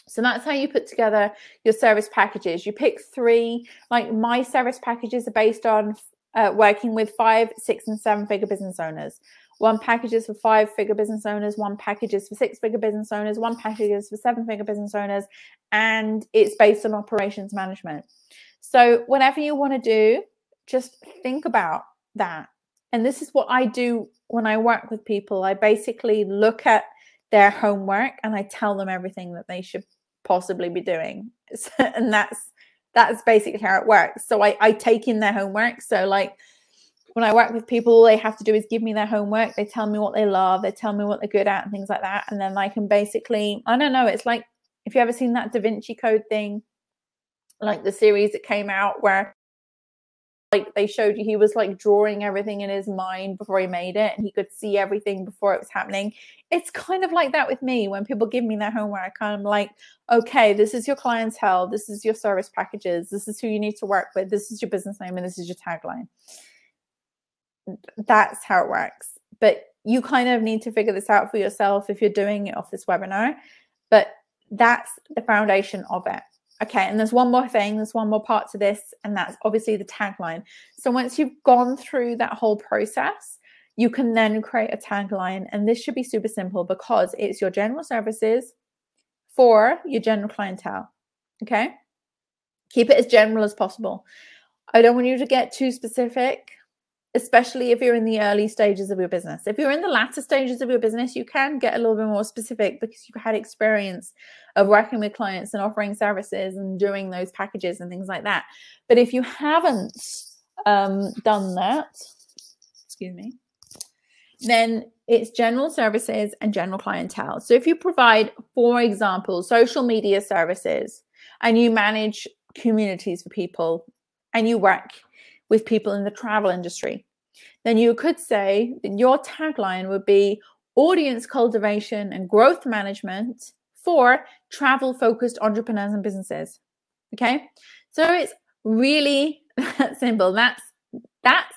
So that's how you put together your service packages. You pick 3. Like my service packages are based on working with 5, 6, and 7-figure business owners. 1 package is for 5-figure business owners, 1 package is for 6-figure business owners, 1 package is for 7-figure business owners, and it's based on operations management. So whatever you want to do, just think about that. And this is what I do when I work with people. I basically look at their homework and I tell them everything that they should possibly be doing. And that's basically how it works. So I take in their homework. So like when I work with people, all they have to do is give me their homework. They tell me what they love. They tell me what they're good at and things like that. And then I can basically, I don't know, it's like, if you ever seen that Da Vinci Code thing, like the series that came out where like they showed you he was like drawing everything in his mind before he made it, and he could see everything before it was happening. It's kind of like that with me. When people give me their homework, I'm like, okay, this is your clientele, this is your service packages, this is who you need to work with, this is your business name, and this is your tagline. That's how it works. But you kind of need to figure this out for yourself if you're doing it off this webinar. But that's the foundation of it. Okay, and there's one more thing, there's one more part to this, and that's obviously the tagline. So once you've gone through that whole process, you can then create a tagline, and this should be super simple because it's your general services for your general clientele. Okay, keep it as general as possible. I don't want you to get too specific, especially if you're in the early stages of your business. If you're in the latter stages of your business, you can get a little bit more specific because you've had experience of working with clients and offering services and doing those packages and things like that. But if you haven't done that, excuse me, then it's general services and general clientele. So if you provide, for example, social media services, and you manage communities for people, and you work with people in the travel industry, then you could say that your tagline would be audience cultivation and growth management for travel focused entrepreneurs and businesses. Okay, so it's really that simple. That's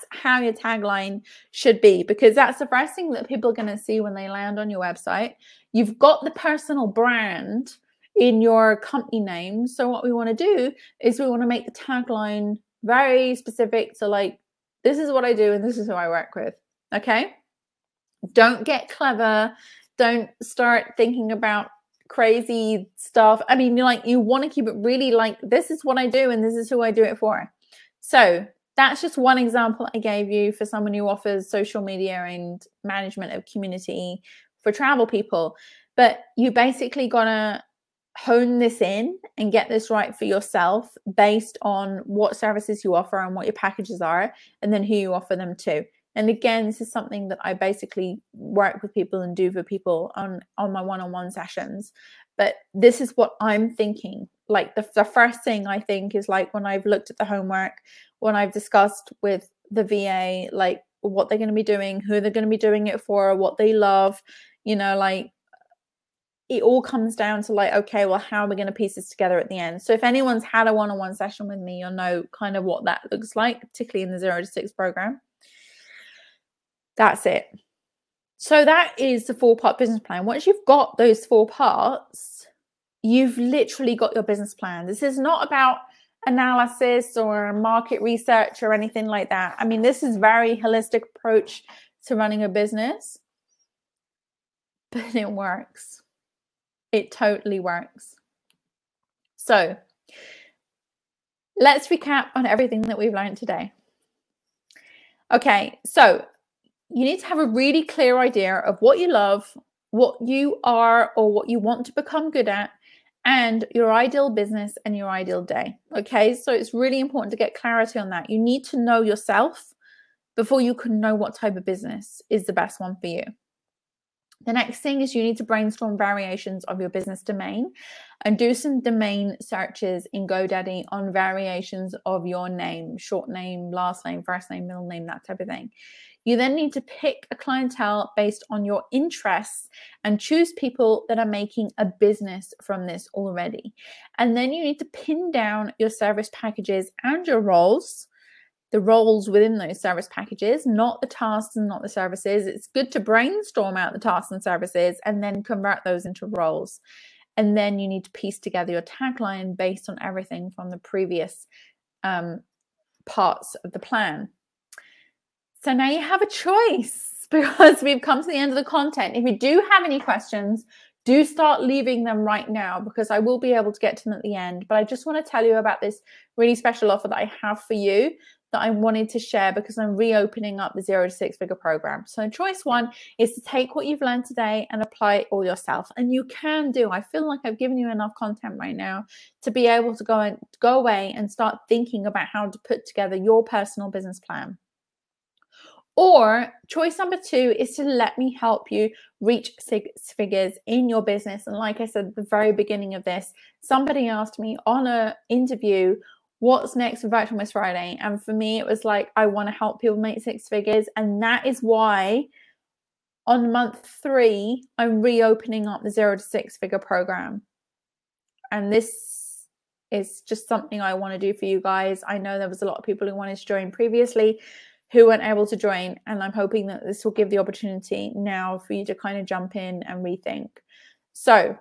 how your tagline should be, because that's the first thing that people are going to see when they land on your website. You've got the personal brand in your company name. So what we want to do is we want to make the tagline very specific to like, this is what I do and this is who I work with. Okay, don't get clever, don't start thinking about crazy stuff. I mean, you want to keep it really like, this is what I do and this is who I do it for. So that's just one example I gave you for someone who offers social media and management of community for travel people. But you basically gotta hone this in and get this right for yourself based on what services you offer and what your packages are, and then who you offer them to. And again, this is something that I basically work with people and do for people on my one-on-one sessions. But this is what I'm thinking. Like the first thing I think is like when I've looked at the homework, when I've discussed with the VA, like what they're going to be doing, who they're going to be doing it for, what they love, like it all comes down to like, okay, well, how are we going to piece this together at the end? So if anyone's had a one-on-one session with me, you'll know kind of what that looks like, particularly in the 0 to 6 program. That's it. So that is the 4-part business plan. Once you've got those 4 parts, you've literally got your business plan. This is not about analysis or market research or anything like that. I mean, this is a very holistic approach to running a business, but it works. It totally works. So let's recap on everything that we've learned today. Okay, so you need to have a really clear idea of what you love, what you are or what you want to become good at, and your ideal business and your ideal day. Okay, so it's really important to get clarity on that. You need to know yourself before you can know what type of business is the best one for you. The next thing is you need to brainstorm variations of your business domain and do some domain searches in GoDaddy on variations of your name, short name, last name, first name, middle name, that type of thing. You then need to pick a clientele based on your interests and choose people that are making a business from this already. And then you need to pin down your service packages and your roles, the roles within those service packages, not the tasks and not the services. It's good to brainstorm out the tasks and services and then convert those into roles. And then you need to piece together your tagline based on everything from the previous parts of the plan. So now you have a choice because we've come to the end of the content. If you do have any questions, do start leaving them right now because I will be able to get to them at the end. But I just want to tell you about this really special offer that I have for you that I wanted to share because I'm reopening up the 0 to 6 figure program. So choice one is to take what you've learned today and apply it all yourself. And you can do. I feel like I've given you enough content right now to be able to go away and start thinking about how to put together your personal business plan. Or choice number two is to let me help you reach 6 figures in your business. And like I said at the very beginning of this, somebody asked me on an interview, what's next for Virtual Miss Friday? And for me, it was like, I want to help people make 6 figures. And that is why on month 3, I'm reopening up the 0 to 6 figure program. And this is just something I want to do for you guys. I know there was a lot of people who wanted to join previously who weren't able to join, and I'm hoping that this will give the opportunity now for you to kind of jump in and rethink. So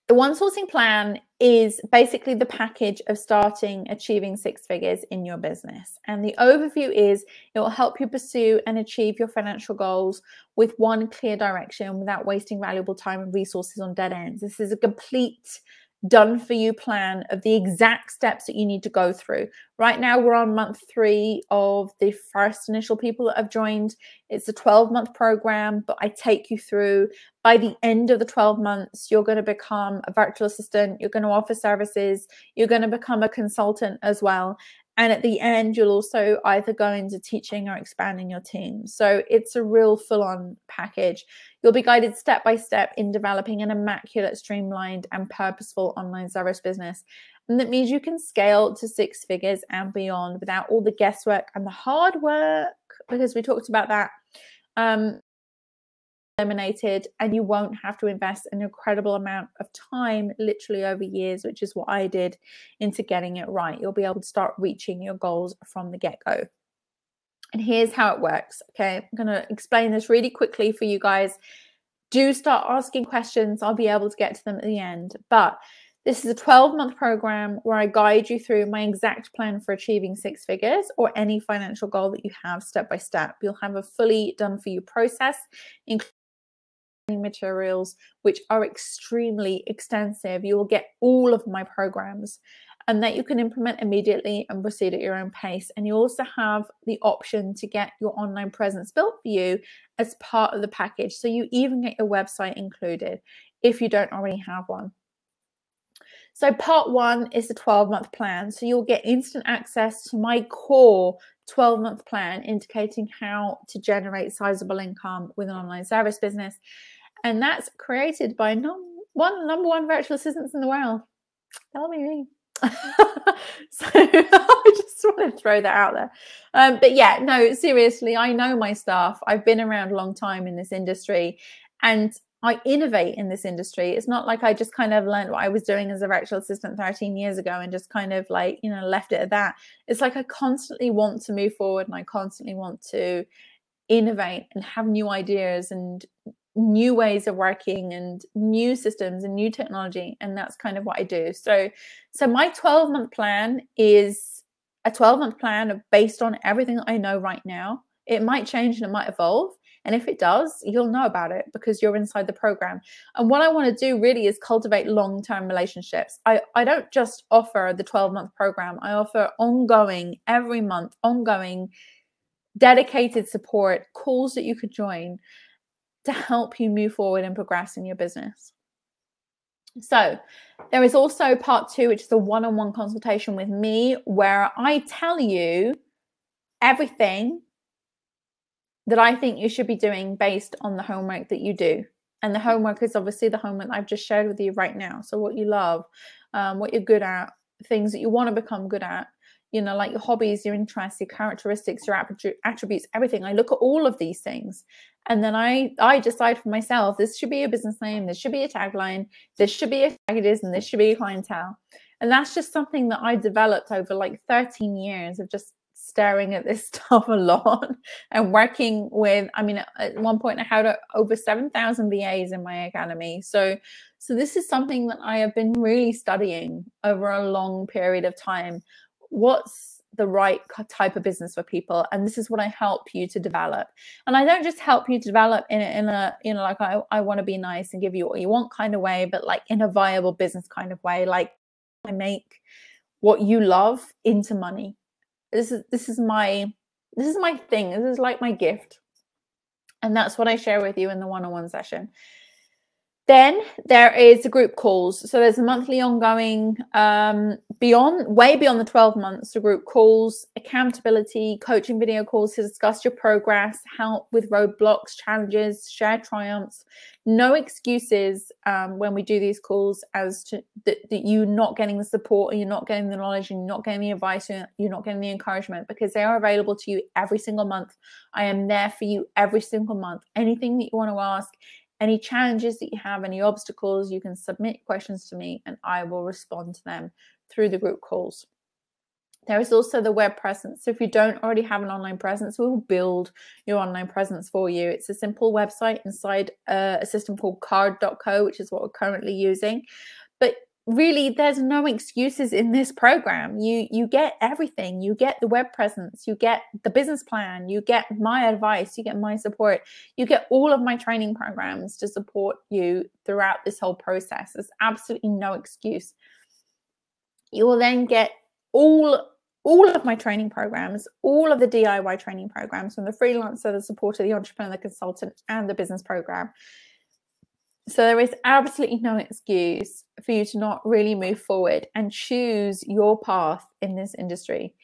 the one sourcing plan is basically the package of achieving 6 figures in your business. And the overview is it will help you pursue and achieve your financial goals with one clear direction without wasting valuable time and resources on dead ends. This is a complete done for you plan of the exact steps that you need to go through. Right now we're on month 3 of the first initial people that have joined. It's a 12-month program, but I take you through. By the end of the 12 months, you're going to become a virtual assistant, you're going to offer services, you're going to become a consultant as well. And at the end, you'll also either go into teaching or expanding your team. So it's a real full-on package. You'll be guided step by step in developing an immaculate, streamlined, and purposeful online service business. And that means you can scale to 6 figures and beyond without all the guesswork and the hard work, because we talked about that, eliminated, and you won't have to invest an incredible amount of time, literally over years, which is what I did, into getting it right. You'll be able to start reaching your goals from the get-go. And here's how it works. Okay, I'm going to explain this really quickly for you guys. Do start asking questions. I'll be able to get to them at the end. But this is a 12-month program where I guide you through my exact plan for achieving 6 figures or any financial goal that you have step by step. You'll have a fully done for you process, including materials, which are extremely extensive. You will get all of my programs and that you can implement immediately and proceed at your own pace. And you also have the option to get your online presence built for you as part of the package. So you even get your website included if you don't already have one. So part 1 is the 12-month plan. So you'll get instant access to my core 12-month plan indicating how to generate sizable income with an online service business. And that's created by number one virtual assistants in the world. That'll be me. So I just want to throw that out there. But yeah, no, seriously, I know my stuff. I've been around a long time in this industry and I innovate in this industry. It's not like I just kind of learned what I was doing as a virtual assistant 13 years ago and just kind of like, you know, left it at that. It's like I constantly want to move forward and I constantly want to innovate and have new ideas and new ways of working and new systems and new technology. And that's kind of what I do. So my 12-month plan is a 12-month plan based on everything I know right now. It might change and it might evolve. And if it does, you'll know about it because you're inside the program. And what I want to do really is cultivate long-term relationships. I don't just offer the 12-month program. I offer ongoing, every month, ongoing, dedicated support, calls that you could join to help you move forward and progress in your business. So there is also part 2, which is a one-on-one consultation with me where I tell you everything that I think you should be doing based on the homework that you do. And the homework is obviously the homework I've just shared with you right now. So what you love, what you're good at, things that you want to become good at, you know, like your hobbies, your interests, your characteristics, your attributes, everything. I look at all of these things. And then I decide for myself, this should be a business name, this should be a tagline, this should be a packages, and this should be a clientele. And that's just something that I developed over like 13 years of just staring at this stuff a lot and working with, I mean, at one point I had over 7,000 VAs in my academy. So this is something that I have been really studying over a long period of time. What's the right type of business for people? And this is what I help you to develop. And I don't just help you to develop in a you know, like I want to be nice and give you what you want kind of way, but like in a viable business kind of way. Like I make what you love into money. this is my thing. This is like my gift. And that's what I share with you in the one-on-one session. Then there is the group calls. So there's a monthly ongoing, way beyond the 12 months, the group calls, accountability, coaching video calls to discuss your progress, help with roadblocks, challenges, share triumphs. No excuses when we do these calls as to that you're not getting the support, and you're not getting the knowledge, and you're not getting the advice, and you're not getting the encouragement, because they are available to you every single month. I am there for you every single month. Anything that you want to ask, any challenges that you have, any obstacles, you can submit questions to me and I will respond to them through the group calls. There is also the web presence. So if you don't already have an online presence, we will build your online presence for you. It's a simple website inside a system called card.co, which is what we're currently using. But really, there's no excuses in this program. You get everything. You get the web presence, you get the business plan, you get my advice, you get my support, you get all of my training programs to support you throughout this whole process. There's absolutely no excuse. You will then get all of my training programs, all of the DIY training programs, from the freelancer, the supporter, the entrepreneur, the consultant, and the business program. So there is absolutely no excuse for you to not really move forward and choose your path in this industry.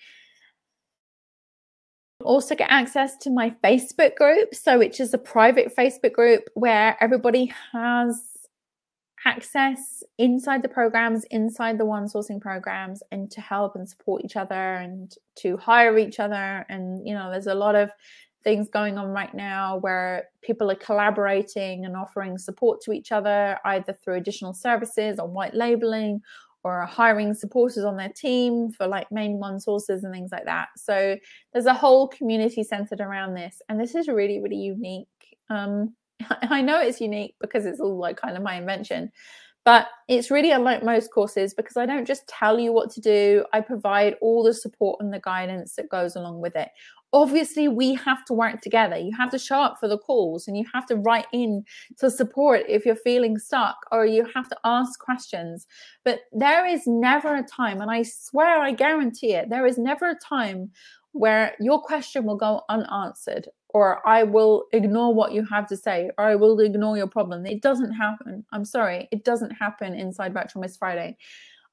Also get access to my Facebook group, so which is a private Facebook group where everybody has access inside the programs, inside the one sourcing programs, and to help and support each other and to hire each other. And there's a lot of things going on right now where people are collaborating and offering support to each other, either through additional services or white labeling, or hiring supporters on their team for like main one sources and things like that. So there's a whole community centered around this, and this is really, really unique. I know it's unique because it's all like kind of my invention, but it's really unlike most courses because I don't just tell you what to do. I provide all the support and the guidance that goes along with it. Obviously, we have to work together. You have to show up for the calls, and you have to write in to support if you're feeling stuck, or you have to ask questions. But there is never a time, and I swear, I guarantee it, there is never a time where your question will go unanswered, or I will ignore what you have to say, or I will ignore your problem. It doesn't happen. I'm sorry. It doesn't happen inside Virtual Miss Friday.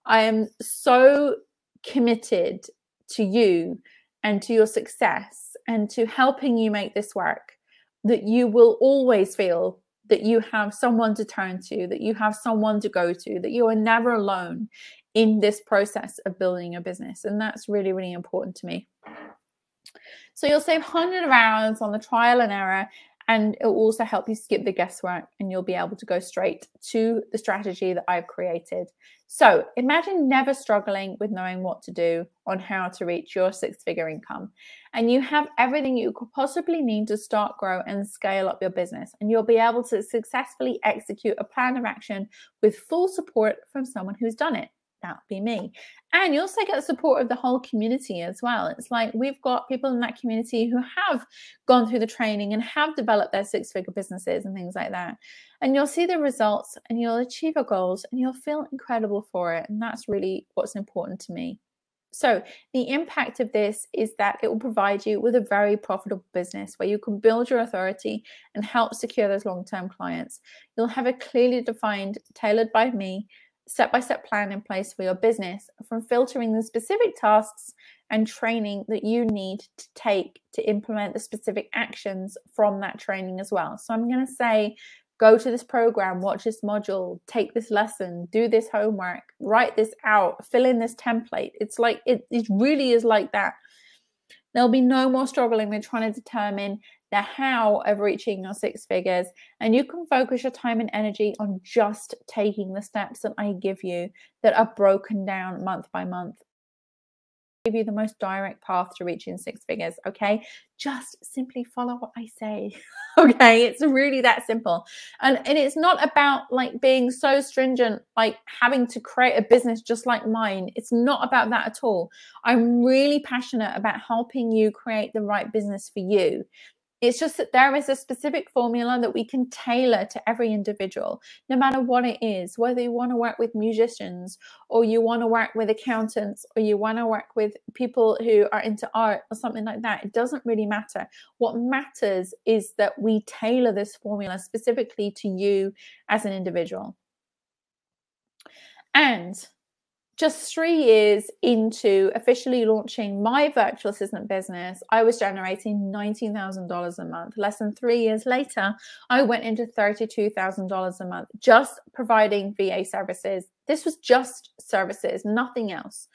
I am so committed to you and to your success and to helping you make this work, that you will always feel that you have someone to turn to, that you have someone to go to, that you are never alone in this process of building a business. And that's really, really important to me. So you'll save hundreds of hours on the trial and error, and it will also help you skip the guesswork, and you'll be able to go straight to the strategy that I've created. So imagine never struggling with knowing what to do on how to reach your six-figure income. And you have everything you could possibly need to start, grow, and scale up your business. And you'll be able to successfully execute a plan of action with full support from someone who's done it. That would be me. And you also get the support of the whole community as well. It's like we've got people in that community who have gone through the training and have developed their six-figure businesses and things like that. And you'll see the results, and you'll achieve your goals, and you'll feel incredible for it. And that's really what's important to me. So the impact of this is that it will provide you with a very profitable business where you can build your authority and help secure those long-term clients. You'll have a clearly defined, tailored by me, step-by-step plan in place for your business, from filtering the specific tasks and training that you need to take to implement the specific actions from that training as well. So I'm going to say, go to this program, watch this module, take this lesson, do this homework, write this out, fill in this template. It's like, it really is like that. There'll be no more struggling with trying to determine the how of reaching your six figures, and you can focus your time and energy on just taking the steps that I give you that are broken down month by month. Give you the most direct path to reaching six figures. Okay, just simply follow what I say. Okay, it's really that simple. And it's not about like being so stringent, like having to create a business just like mine. It's not about that at all. I'm really passionate about helping you create the right business for you. It's just that there is a specific formula that we can tailor to every individual, no matter what it is, whether you want to work with musicians or you want to work with accountants or you want to work with people who are into art or something like that. It doesn't really matter. What matters is that we tailor this formula specifically to you as an individual. And just 3 years into officially launching my virtual assistant business, I was generating $19,000 a month. Less than 3 years later, I went into $32,000 a month, just providing VA services. This was just services, nothing else.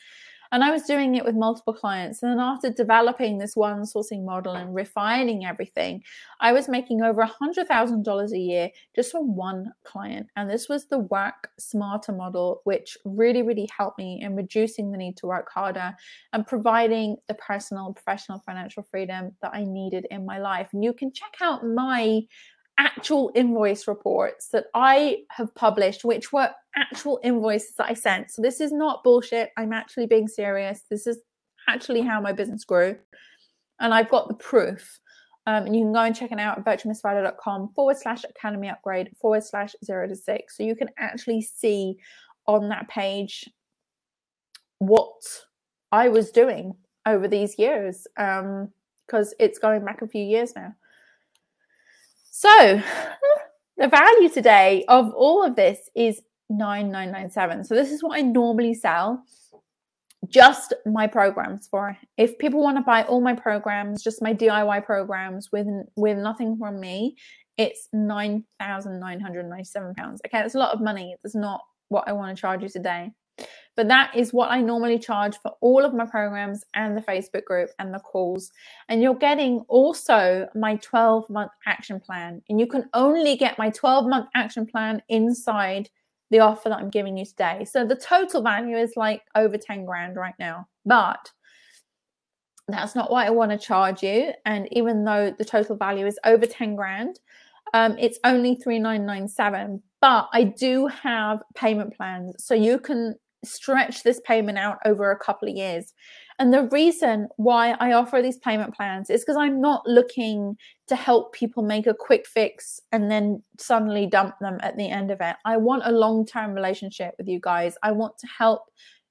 And I was doing it with multiple clients. And then after developing this one sourcing model and refining everything, I was making over $100,000 a year just from one client. And this was the work smarter model, which really, really helped me in reducing the need to work harder and providing the personal and professional financial freedom that I needed in my life. And you can check out my actual invoice reports that I have published, which were actual invoices that I sent. So this is not bullshit. I'm actually being serious. This is actually how my business grew. And I've got the proof. And you can go and check it out at virtualmissfriday.com/academy upgrade/0 to 6. So you can actually see on that page what I was doing over these years, because it's going back a few years now. So the value today of all of this is $9,997. So this is what I normally sell just my programs for. If people want to buy all my programs, just my DIY programs with nothing from me, it's £9,997. Okay, that's a lot of money. That's not what I want to charge you today. But that is what I normally charge for all of my programs and the Facebook group and the calls. And you're getting also my 12-month action plan. And you can only get my 12-month action plan inside the offer that I'm giving you today. So the total value is like over 10 grand right now. But that's not what I want to charge you. And even though the total value is over 10 grand, it's only $3,997. But I do have payment plans. So you can stretch this payment out over a couple of years. And the reason why I offer these payment plans is because I'm not looking to help people make a quick fix and then suddenly dump them at the end of it. I want a long-term relationship with you guys. I want to help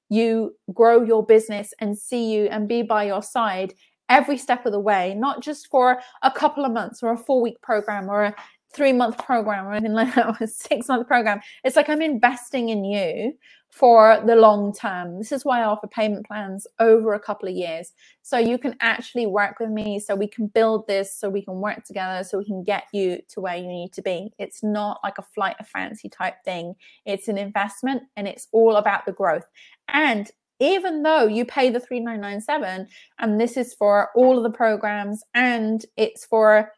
you grow your business and see you and be by your side every step of the way, not just for a couple of months or a 4-week program or a 3-month program or anything like that, or a 6-month program. It's like I'm investing in you for the long term. This is why I offer payment plans over a couple of years. So you can actually work with me, so we can build this, so we can work together, so we can get you to where you need to be. It's not like a flight of fancy type thing. It's an investment, and it's all about the growth. And even though you pay the $3,997, and this is for all of the programs, and it's for,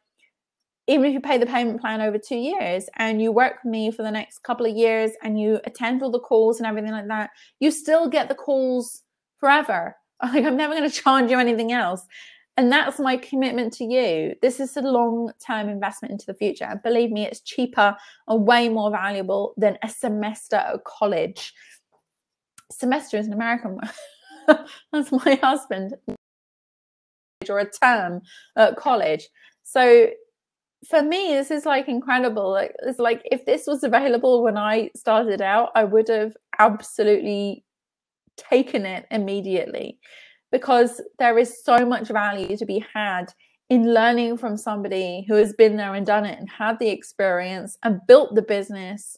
even if you pay the payment plan over 2 years and you work with me for the next couple of years and you attend all the calls and everything like that, you still get the calls forever. Like, I'm never going to charge you anything else. And that's my commitment to you. This is a long-term investment into the future. And believe me, it's cheaper and way more valuable than a semester at college. Semester is an American word. That's my husband. Or a term at college. So for me, this is like incredible. Like, it's like if this was available when I started out, I would have absolutely taken it immediately, because there is so much value to be had in learning from somebody who has been there and done it and had the experience and built the business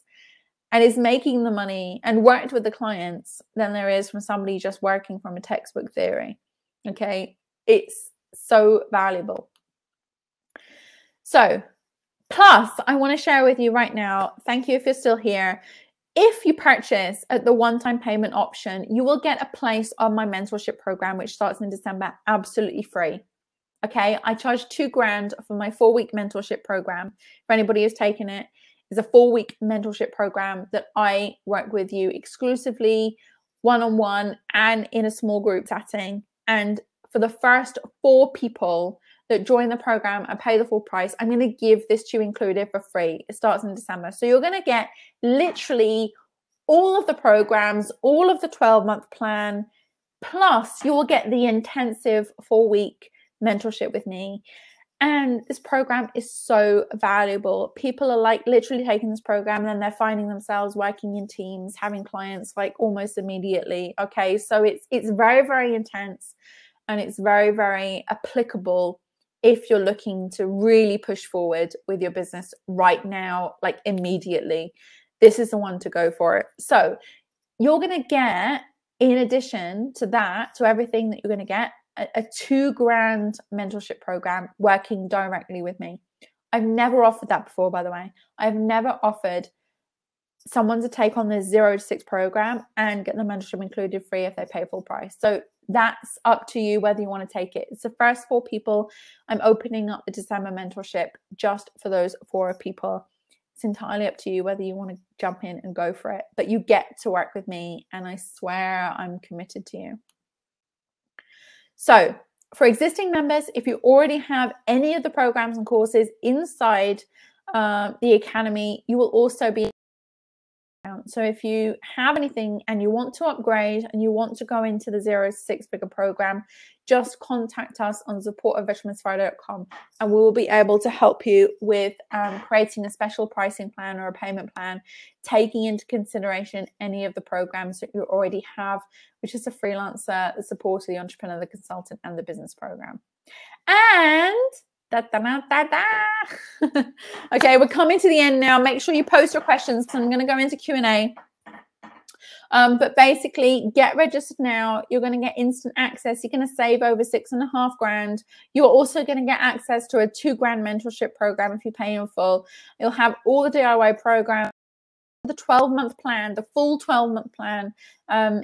and is making the money and worked with the clients than there is from somebody just working from a textbook theory. Okay, it's so valuable. So, plus, I want to share with you right now, thank you if you're still here. If you purchase at the one-time payment option, you will get a place on my mentorship program, which starts in December, absolutely free. Okay, I charge $2,000 for my 4-week mentorship program. For anybody who's taken it, it's a 4-week mentorship program that I work with you exclusively, one-on-one, and in a small group setting. And for the first 4 people that join the program and pay the full price, I'm going to give this to you included for free. It starts in December. So you're going to get literally all of the programs, all of the 12-month plan, plus you will get the intensive 4-week mentorship with me. And this program is so valuable. People are like literally taking this program and then they're finding themselves working in teams, having clients like almost immediately. Okay, so it's very, very intense, and it's very, very applicable if you're looking to really push forward with your business right now, like immediately. This is the one to go for it. So you're going to get, in addition to that, to everything that you're going to get, a $2,000 mentorship program working directly with me. I've never offered that before, by the way. I've never offered someone to take on this 0 to 6 program and get the mentorship included free if they pay full price. So that's up to you whether you want to take it. It's the first 4 people. I'm opening up the December mentorship just for those 4 people. It's entirely up to you whether you want to jump in and go for it. But you get to work with me, and I swear I'm committed to you. So for existing members, if you already have any of the programs and courses inside the Academy, you will also be. So if you have anything and you want to upgrade and you want to go into the 0 to 6 figure program, just contact us on support@vegetalmisfriday.com and we will be able to help you with creating a special pricing plan or a payment plan, taking into consideration any of the programs that you already have, which is the freelancer, the supporter, the entrepreneur, the consultant, and the business program. And okay, we're coming to the end now. Make sure you post your questions because I'm going to go into Q&A. But basically, get registered now. You're going to get instant access. You're going to save over $6,500. You're also going to get access to a $2,000 mentorship program if you pay in full. You'll have all the DIY programs, the 12-month plan, the full 12-month plan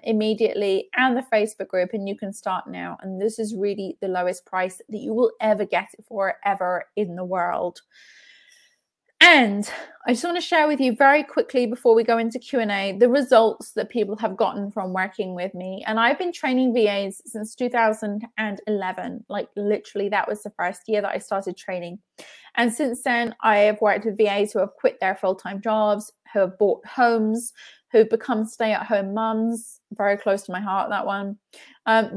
immediately, and the Facebook group, and you can start now. And this is really the lowest price that you will ever get it for ever in the world. And I just want to share with you very quickly before we go into Q&A the results that people have gotten from working with me. And I've been training VAs since 2011. Like literally that was the first year that I started training. And since then, I have worked with VAs who have quit their full-time jobs, who have bought homes, who've become stay-at-home mums, very close to my heart, that one,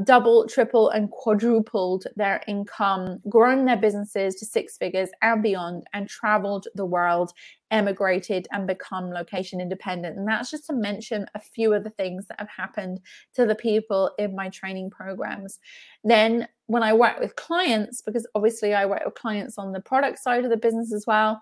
double, triple, and quadrupled their income, grown their businesses to 6 figures and beyond, and traveled the world, emigrated, and become location independent. And that's just to mention a few of the things that have happened to the people in my training programs. Then when I work with clients, because obviously I work with clients on the product side of the business as well,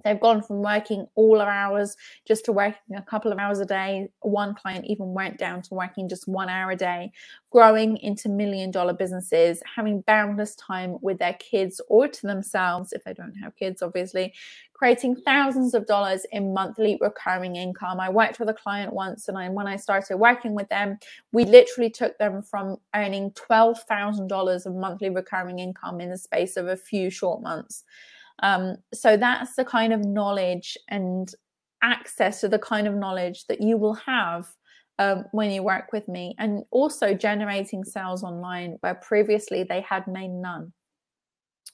they've gone from working all hours just to working a couple of hours a day. One client even went down to working just 1 hour a day, growing into $1 million businesses, having boundless time with their kids or to themselves if they don't have kids, obviously, creating thousands of dollars in monthly recurring income. I worked with a client once, and when I started working with them, we literally took them from earning $12,000 of monthly recurring income in the space of a few short months. So that's the kind of knowledge and access to the kind of knowledge that you will have when you work with me, and also generating sales online where previously they had made none.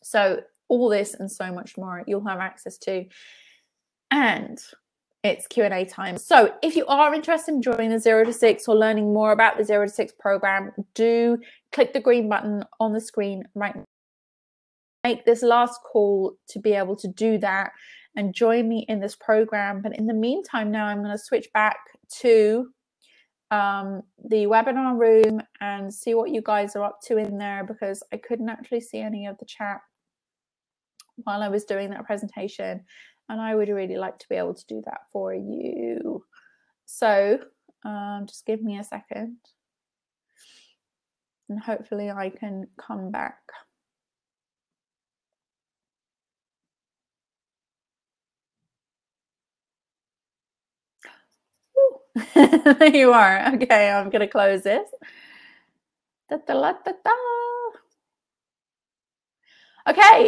So all this and so much more you'll have access to. And it's Q&A time. So if you are interested in joining the 0 to 6 or learning more about the 0 to 6 program, do click the green button on the screen right now. Make this last call to be able to do that and join me in this program. But in the meantime, now I'm going to switch back to the webinar room and see what you guys are up to in there, because I couldn't actually see any of the chat while I was doing that presentation, and I would really like to be able to do that for you. So just give me a second and hopefully I can come back. There you are. Okay, I'm going to close this. Okay.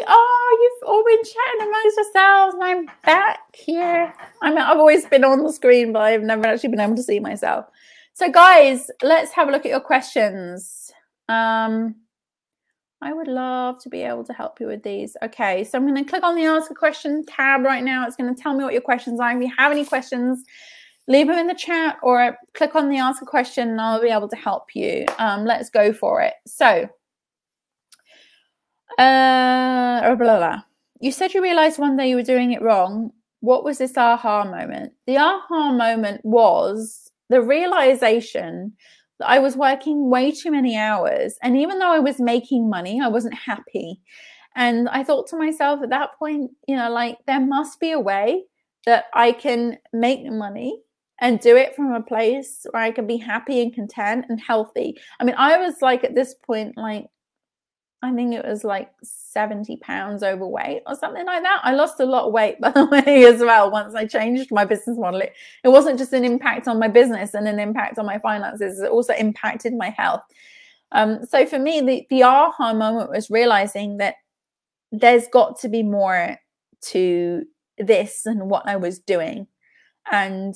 Oh, you've all been chatting amongst yourselves, and I'm back here. I've always been on the screen, but I've never actually been able to see myself. So, guys, let's have a look at your questions. I would love to be able to help you with these. Okay, so I'm going to click on the Ask a Question tab right now. It's going to tell me what your questions are. If you have any questions, leave them in the chat or click on the Ask a Question and I'll be able to help you. Let's go for it. So Blah, blah, blah. You said you realized one day you were doing it wrong. What was this aha moment? The aha moment was the realization that I was working way too many hours. And even though I was making money, I wasn't happy. And I thought to myself at that point, you know, like there must be a way that I can make money and do it from a place where I can be happy and content and healthy. I mean, I was like at this point, like, I think it was like 70 pounds overweight or something like that. I lost a lot of weight, by the way, as well, once I changed my business model. It wasn't just an impact on my business and an impact on my finances. It also impacted my health. So for me, the aha moment was realizing that there's got to be more to this than what I was doing. And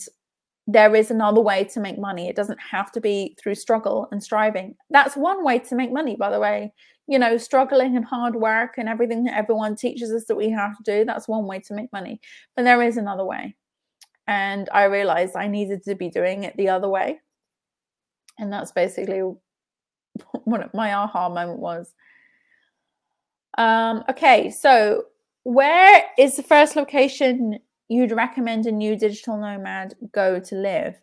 there is another way to make money. It doesn't have to be through struggle and striving. That's one way to make money, by the way. You know, struggling and hard work and everything that everyone teaches us that we have to do, that's one way to make money. But there is another way. And I realized I needed to be doing it the other way. And that's basically what my aha moment was. Okay, so where is the first location you'd recommend a new digital nomad go to live?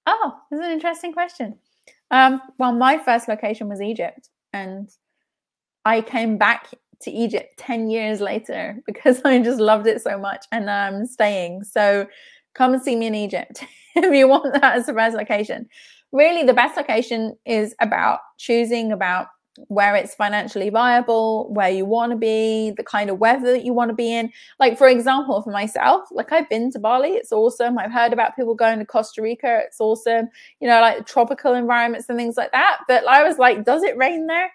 Oh, that's an interesting question. Well, my first location was Egypt, and I came back to Egypt 10 years later because I just loved it so much, and I'm staying. So come and see me in Egypt if you want that as the first location. Really, the best location is about choosing about where it's financially viable, where you want to be, the kind of weather that you want to be in. Like, for example, for myself, like I've been to Bali, it's awesome. I've heard about people going to Costa Rica, it's awesome. You know, like tropical environments and things like that. But I was like, does it rain there?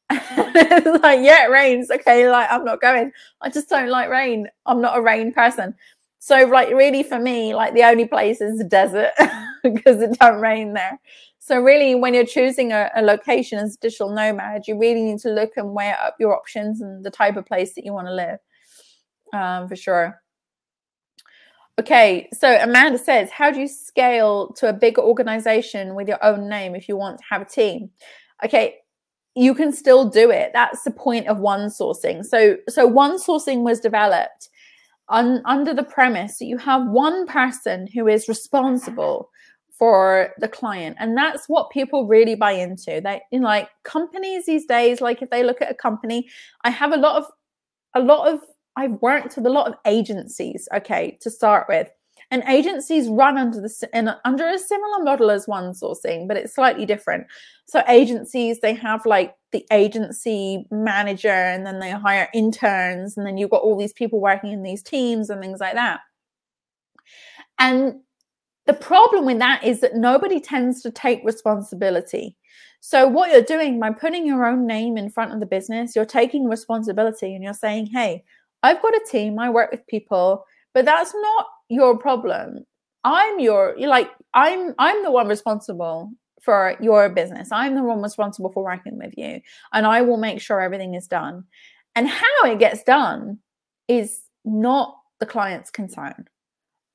It's like, yeah, it rains. Okay, like I'm not going. I just don't like rain. I'm not a rain person. So like really for me, like the only place is the desert because it don't rain there. So really, when you're choosing a location as a digital nomad, you really need to look and weigh up your options and the type of place that you want to live, for sure. Okay, so Amanda says, how do you scale to a bigger organization with your own name if you want to have a team? Okay, you can still do it. That's the point of one sourcing. So one sourcing was developed under the premise that you have one person who is responsible for the client, and that's what people really buy into. They, you know, like companies these days, like if they look at a company, I have a lot of I've worked with a lot of agencies, okay, to start with, and agencies run under a similar model as one sourcing, but it's slightly different. So agencies, they have like the agency manager, and then they hire interns, and then you've got all these people working in these teams and things like that. And the problem with that is that nobody tends to take responsibility. So what you're doing by putting your own name in front of the business, you're taking responsibility and you're saying, hey, I've got a team, I work with people, but that's not your problem. I'm the one responsible for your business. I'm the one responsible for working with you, and I will make sure everything is done. And how it gets done is not the client's concern.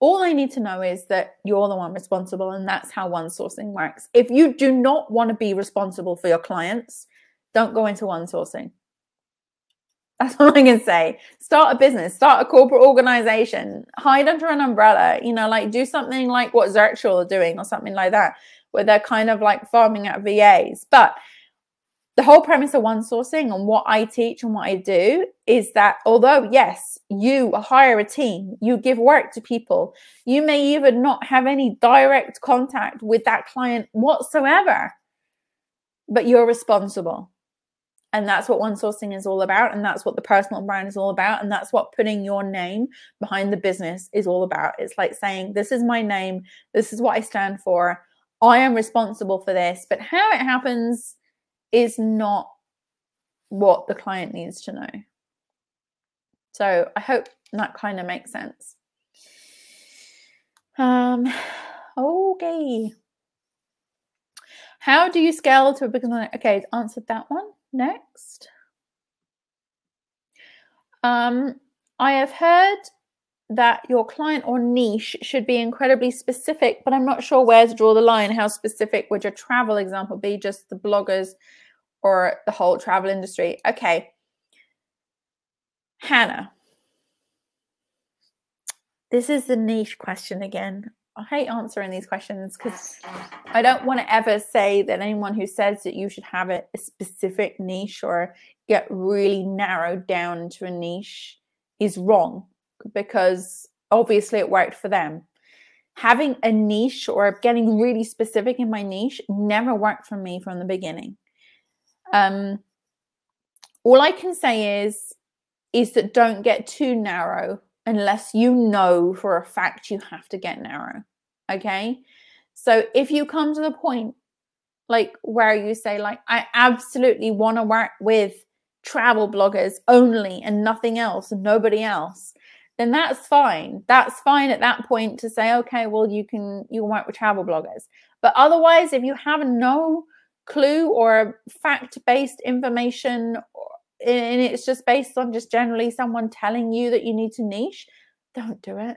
All I need to know is that you're the one responsible, and that's how one sourcing works. If you do not want to be responsible for your clients, don't go into one sourcing. That's all I can say. Start a business, start a corporate organization, hide under an umbrella, you know, like do something like what Zertual are doing or something like that, where they're kind of like farming out VAs. But the whole premise of one sourcing and what I teach and what I do is that although, yes, you hire a team, you give work to people, you may even not have any direct contact with that client whatsoever, but you're responsible. And that's what one sourcing is all about. And that's what the personal brand is all about. And that's what putting your name behind the business is all about. It's like saying, this is my name. This is what I stand for. I am responsible for this. But how it happens is not what the client needs to know. So I hope that kind of makes sense. Okay. How do you scale to a bigger? Okay, answered that one. Next. I have heard that your client or niche should be incredibly specific, but I'm not sure where to draw the line. How specific would your travel example be? Just the bloggers or the whole travel industry? Okay. Hannah, this is the niche question again. I hate answering these questions because I don't want to ever say that anyone who says that you should have a specific niche or get really narrowed down into a niche is wrong, because obviously it worked for them. Having a niche or getting really specific in my niche never worked for me from the beginning. All I can say is that don't get too narrow unless you know for a fact you have to get narrow. Okay? So if you come to the point like where you say like, I absolutely want to work with travel bloggers only and nothing else and nobody else, then that's fine. That's fine at that point to say, okay, well, you can work with travel bloggers. But otherwise, if you have no clue or fact-based information and it's just based on just generally someone telling you that you need to niche, don't do it.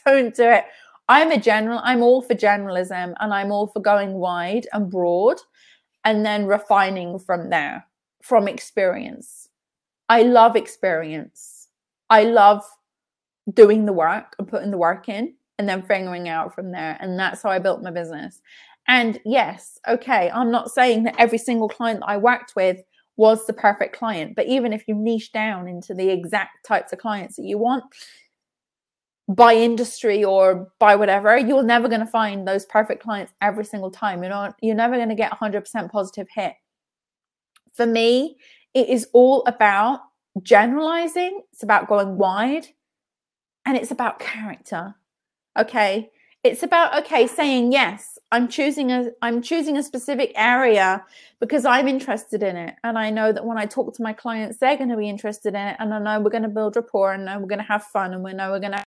Don't do it. I'm all for generalism, and I'm all for going wide and broad and then refining from there, from experience. I love experience. I love doing the work and putting the work in and then figuring out from there. And that's how I built my business. And yes, okay, I'm not saying that every single client that I worked with was the perfect client, but even if you niche down into the exact types of clients that you want by industry or by whatever, you're never going to find those perfect clients every single time. You're never going to get 100% positive hit. For me, it is all about generalizing. It's about going wide, and it's about character. Okay. It's about, okay, saying, yes, I'm choosing a specific area because I'm interested in it. And I know that when I talk to my clients, they're going to be interested in it. And I know we're going to build rapport, and I know we're going to have fun, and we know we're going to have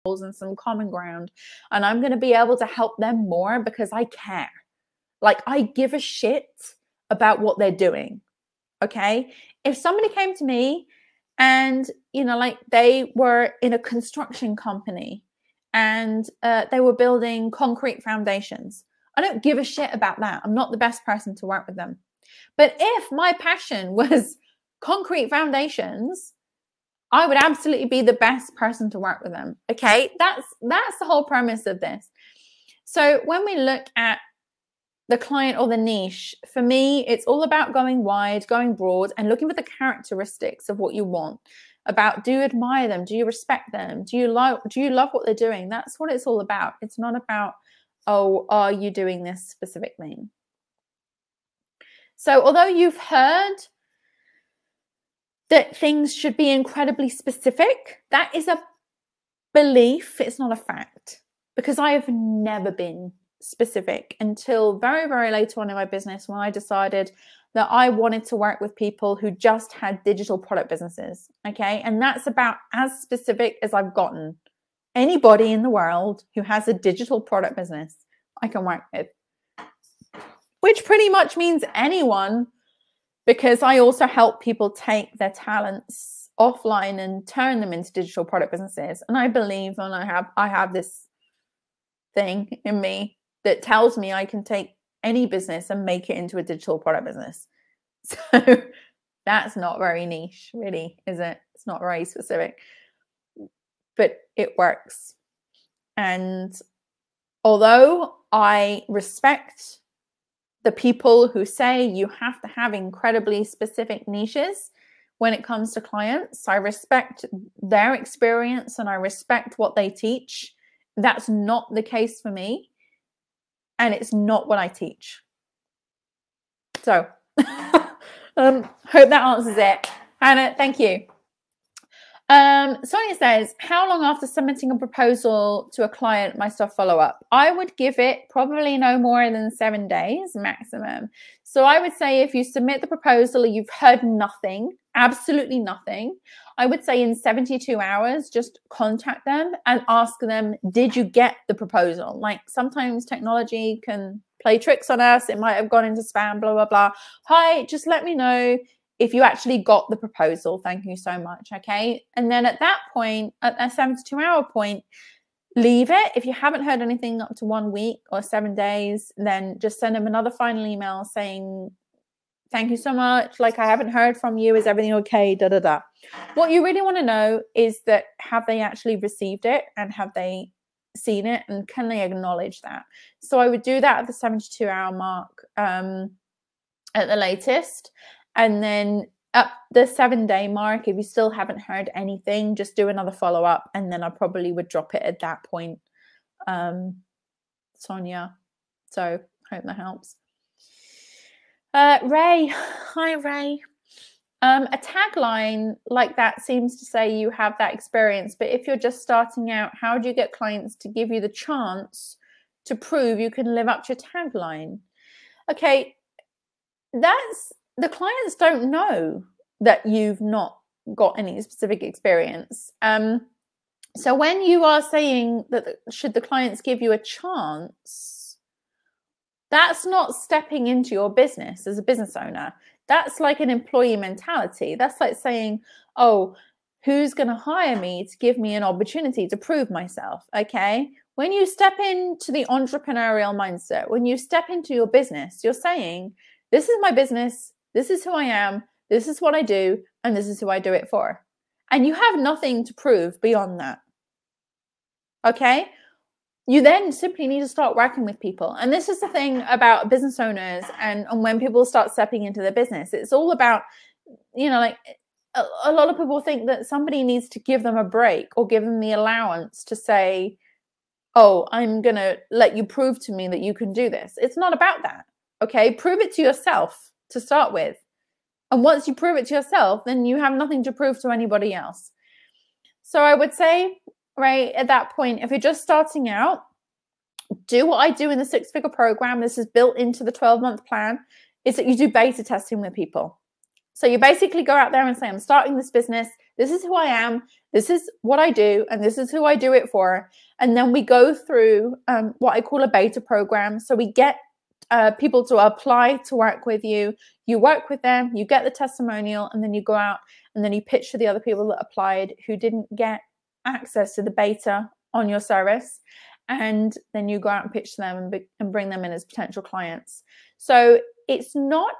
goals and some common ground. And I'm going to be able to help them more because I care. Like, I give a shit about what they're doing. Okay. If somebody came to me and, like they were in a construction company and they were building concrete foundations, I don't give a shit about that. I'm not the best person to work with them. But if my passion was concrete foundations, I would absolutely be the best person to work with them. Okay. That's the whole premise of this. So when we look at the client or the niche, for me, it's all about going wide, going broad, and looking for the characteristics of what you want. About, do you admire them? Do you respect them? Do you love what they're doing? That's what it's all about. It's not about, oh, are you doing this specific thing? So although you've heard that things should be incredibly specific, that is a belief. It's not a fact, because I have never been specific until very, very later on in my business, when I decided that I wanted to work with people who just had digital product businesses. Okay. And that's about as specific as I've gotten. Anybody in the world who has a digital product business, I can work with, which pretty much means anyone, because I also help people take their talents offline and turn them into digital product businesses. And I believe, and I have this thing in me that tells me I can take any business and make it into a digital product business. So that's not very niche, really, is it? It's not very specific, but it works. And although I respect the people who say you have to have incredibly specific niches when it comes to clients, I respect their experience and I respect what they teach. That's not the case for me. And it's not what I teach. So, hope that answers it. Hannah, thank you. Sonia says, how long after submitting a proposal to a client might I follow up? I would give it probably no more than 7 days maximum. So I would say if you submit the proposal, you've heard nothing, absolutely nothing, I would say in 72 hours, just contact them and ask them, did you get the proposal? Like, sometimes technology can play tricks on us. It might have gone into spam, blah, blah, blah. Hi, just let me know if you actually got the proposal. Thank you so much. Okay. And then at that point, at that 72-hour point, leave it. If you haven't heard anything up to 1 week or 7 days, then just send them another final email saying, Thank you so much. Like, I haven't heard from you. Is everything okay? Da, da, da. What you really want to know is that, have they actually received it, and have they seen it, and can they acknowledge that? So I would do that at the 72-hour mark at the latest. And then at the 7-day mark, if you still haven't heard anything, just do another follow-up, and then I probably would drop it at that point, Sonia. So hope that helps. Ray, hi Ray. A tagline like that seems to say you have that experience, but if you're just starting out, how do you get clients to give you the chance to prove you can live up to your tagline? Okay, that's, the clients don't know that you've not got any specific experience. So when you are saying that should the clients give you a chance, that's not stepping into your business as a business owner. That's like an employee mentality. That's like saying, oh, who's going to hire me to give me an opportunity to prove myself? Okay. When you step into the entrepreneurial mindset, when you step into your business, you're saying, this is my business. This is who I am. This is what I do. And this is who I do it for. And you have nothing to prove beyond that. Okay. You then simply need to start working with people. And this is the thing about business owners, and when people start stepping into their business, it's all about, you know, like a lot of people think that somebody needs to give them a break or give them the allowance to say, oh, I'm going to let you prove to me that you can do this. It's not about that. Okay. Prove it to yourself to start with. And once you prove it to yourself, then you have nothing to prove to anybody else. So I would say, right at that point, if you're just starting out, do what I do in the 6-figure program. This is built into the 12-month plan, is that you do beta testing with people. So you basically go out there and say, I'm starting this business. This is who I am. This is what I do. And this is who I do it for. And then we go through what I call a beta program. So we get people to apply to work with you. You work with them, you get the testimonial, and then you go out and then you pitch to the other people that applied who didn't get access to the beta on your service, and then you go out and pitch to them and bring them in as potential clients. So it's not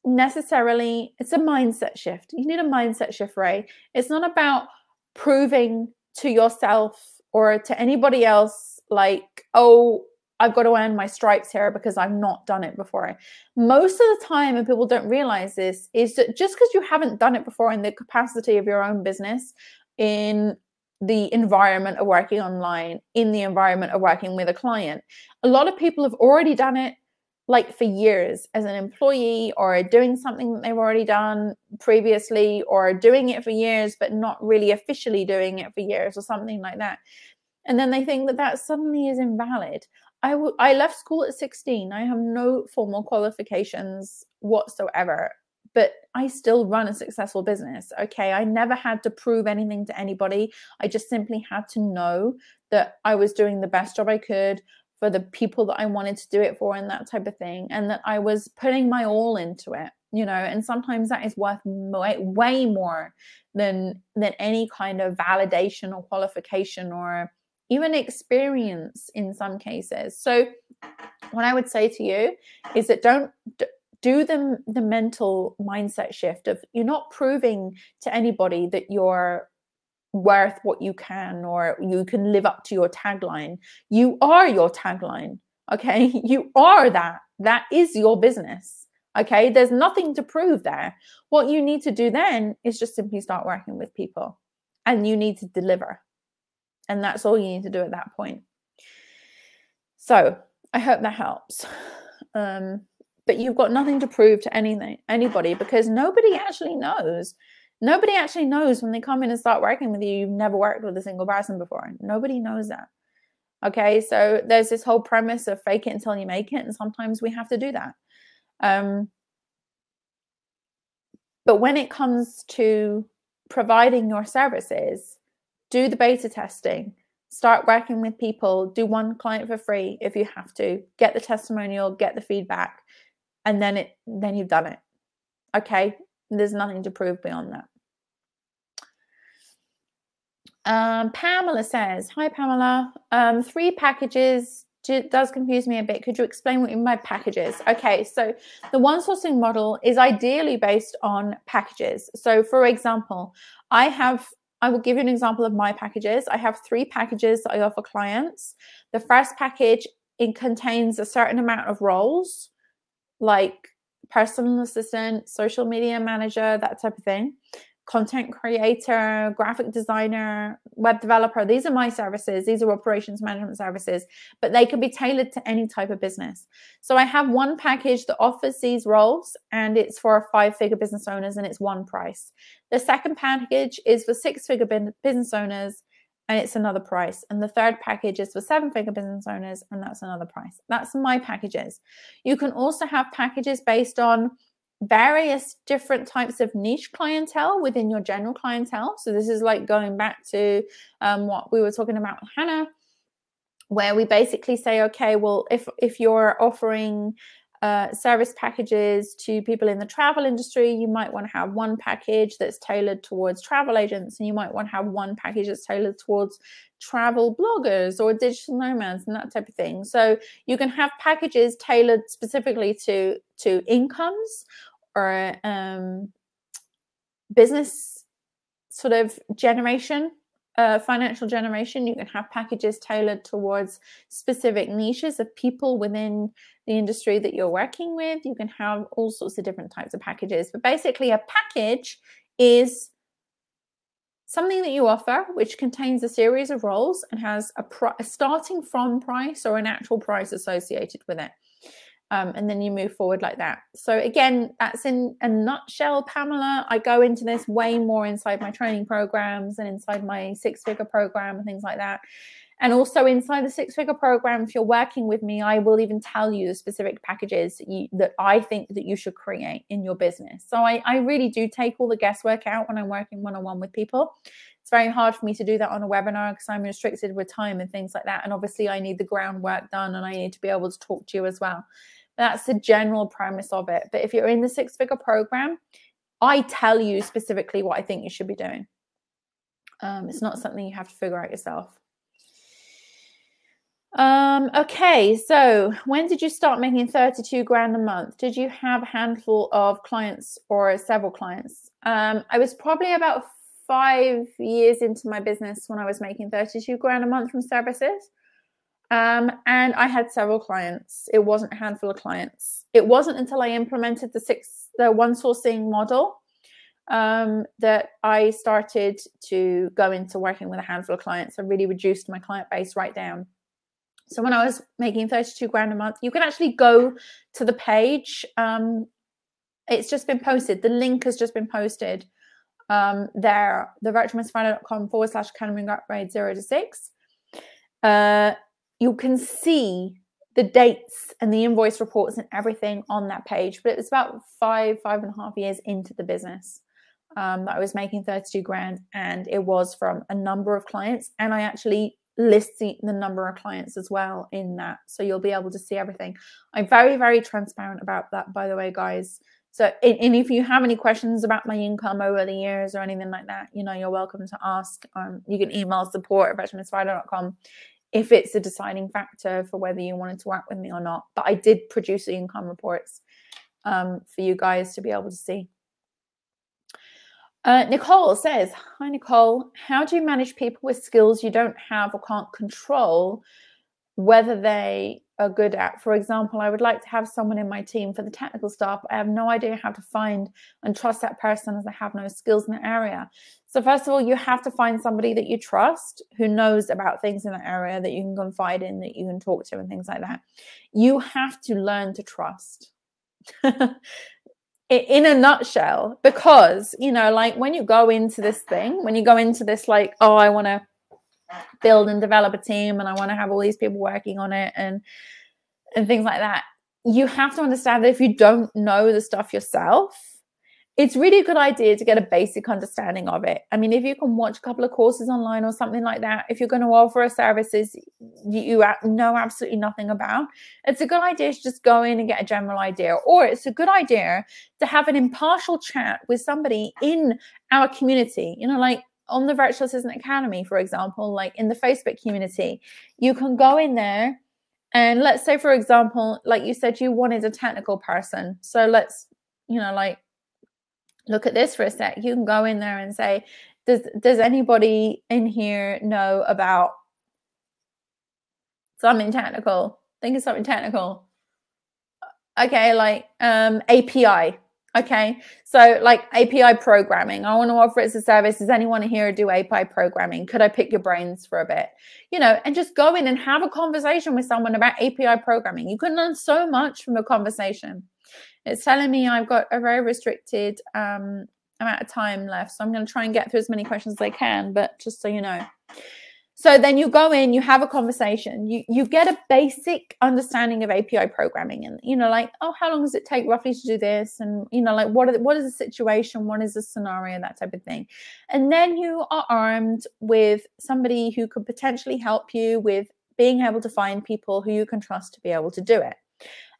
necessarily, it's a mindset shift. You need a mindset shift, Ray. It's not about proving to yourself or to anybody else like, oh, I've got to earn my stripes here because I've not done it before. Most of the time, and people don't realize this, is that just because you haven't done it before in the capacity of your own business, in the environment of working online, in the environment of working with a client, a lot of people have already done it like for years as an employee, or doing something that they've already done previously, or doing it for years but not really officially doing it for years, or something like that. And then they think that that suddenly is invalid. I left school at 16. I have no formal qualifications whatsoever, but I still run a successful business. Okay. I never had to prove anything to anybody. I just simply had to know that I was doing the best job I could for the people that I wanted to do it for, and that type of thing. And that I was putting my all into it, you know, and sometimes that is worth way more than any kind of validation or qualification or even experience in some cases. So what I would say to you is that don't do the mental mindset shift of, you're not proving to anybody that you're worth what you can, or you can live up to your tagline. You are your tagline. Okay. You are that. That is your business. Okay. There's nothing to prove there. What you need to do then is just simply start working with people, and you need to deliver. And that's all you need to do at that point. So I hope that helps. But you've got nothing to prove to anybody, because nobody actually knows. Nobody actually knows when they come in and start working with you, you've never worked with a single person before. Nobody knows that. Okay, so there's this whole premise of fake it until you make it. And sometimes we have to do that. But when it comes to providing your services, do the beta testing, start working with people, do one client for free if you have to, get the testimonial, get the feedback, and then you've done it. Okay, there's nothing to prove beyond that. Pamela says, hi Pamela, 3 packages does confuse me a bit. Could you explain what you mean by packages? Okay, so the one sourcing model is ideally based on packages. So for example, I will give you an example of my packages. I have 3 packages that I offer clients. The first package, it contains a certain amount of roles, like personal assistant, social media manager, that type of thing, content creator, graphic designer, web developer. These are my services. These are operations management services, but they can be tailored to any type of business. So I have one package that offers these roles, and it's for 5-figure business owners, and it's one price. The second package is for 6-figure business owners, and it's another price. And the third package is for 7-figure business owners, and that's another price. That's my packages. You can also have packages based on various different types of niche clientele within your general clientele. So this is like going back to what we were talking about with Hannah, where we basically say, okay, well, if you're offering service packages to people in the travel industry, you might want to have one package that's tailored towards travel agents, and you might want to have one package that's tailored towards travel bloggers or digital nomads and that type of thing. So you can have packages tailored specifically to incomes or business sort of generation, financial generation. You can have packages tailored towards specific niches of people within the industry that you're working with. You can have all sorts of different types of packages, but basically a package is something that you offer which contains a series of roles and has a starting from price or an actual price associated with it. And then you move forward like that. So again, that's in a nutshell, Pamela. I go into this way more inside my training programs and inside my 6-figure program and things like that. And also inside the 6-figure program, if you're working with me, I will even tell you the specific packages that I think that you should create in your business. So I really do take all the guesswork out when I'm working one-on-one with people. It's very hard for me to do that on a webinar because I'm restricted with time and things like that. And obviously I need the groundwork done, and I need to be able to talk to you as well. That's the general premise of it. But if you're in the 6-figure program, I tell you specifically what I think you should be doing. It's not something you have to figure out yourself. Okay, so when did you start making 32 grand a month? Did you have a handful of clients or several clients? I was probably about 5 years into my business when I was making 32 grand a month from services. And I had several clients. It wasn't a handful of clients. It wasn't until I implemented the one sourcing model that I started to go into working with a handful of clients. I really reduced my client base right down. So when I was making 32 grand a month, you can actually go to the page. It's just been posted. The link has just been posted there, thevirtualmissfinder.com/Academy Upgrade 0 to 6. You can see the dates and the invoice reports and everything on that page. But it was about 5.5 years into the business that I was making 32 grand. And it was from a number of clients. And I actually list the number of clients as well in that. So you'll be able to see everything. I'm very, very transparent about that, by the way, guys. So, and if you have any questions about my income over the years or anything like that, you know, you're welcome to ask. You can email support@virtualmissfinder.com. if it's a deciding factor for whether you wanted to work with me or not. But I did produce the income reports for you guys to be able to see. Nicole says, hi, Nicole. How do you manage people with skills you don't have or can't control whether they are good at? For example, I would like to have someone in my team for the technical stuff. I have no idea how to find and trust that person as I have no skills in the area. So first of all, you have to find somebody that you trust who knows about things in that area that you can confide in, that you can talk to and things like that. You have to learn to trust. In a nutshell, because, you know, like when you go into this thing, when you go into this, like, oh, I want to build and develop a team and I want to have all these people working on it and things like that, you have to understand that if you don't know the stuff yourself, it's really a good idea to get a basic understanding of it. I mean, if you can watch a couple of courses online or something like that, if you're going to offer a services you know absolutely nothing about, it's a good idea to just go in and get a general idea. Or it's a good idea to have an impartial chat with somebody in our community, you know, like on the Virtual Assistant Academy, for example, like in the Facebook community. You can go in there And let's say, for example, like you said, you wanted a technical person. So let's, like, look at this for a sec. You can go in there and say, does anybody in here know about something technical? Think of something technical. Okay, like API. Okay, so like API programming. I want to offer it as a service. Does anyone here do API programming? Could I pick your brains for a bit? And just go in and have a conversation with someone about API programming. You can learn so much from a conversation. It's telling me I've got a very restricted amount of time left, so I'm going to try and get through as many questions as I can, but just so you know. So then you go in, you have a conversation, you get a basic understanding of API programming, and like, oh, how long does it take roughly to do this, and like what is the situation, what is the scenario, that type of thing. And then you are armed with somebody who could potentially help you with being able to find people who you can trust to be able to do it.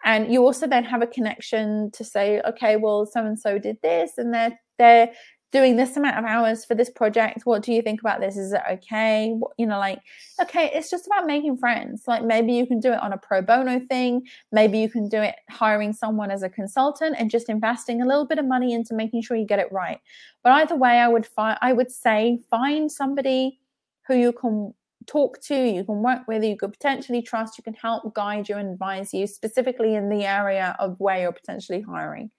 And you also then have a connection to say, okay, well, so and so did this, and they're doing this amount of hours for this project. What do you think about this? Is it okay? Like, okay, it's just about making friends. Like, maybe you can do it on a pro bono thing. Maybe you can do it hiring someone as a consultant and just investing a little bit of money into making sure you get it right. But either way, I would say find somebody who you can talk to, you can work with, you could potentially trust, you can help guide you and advise you specifically in the area of where you're potentially hiring.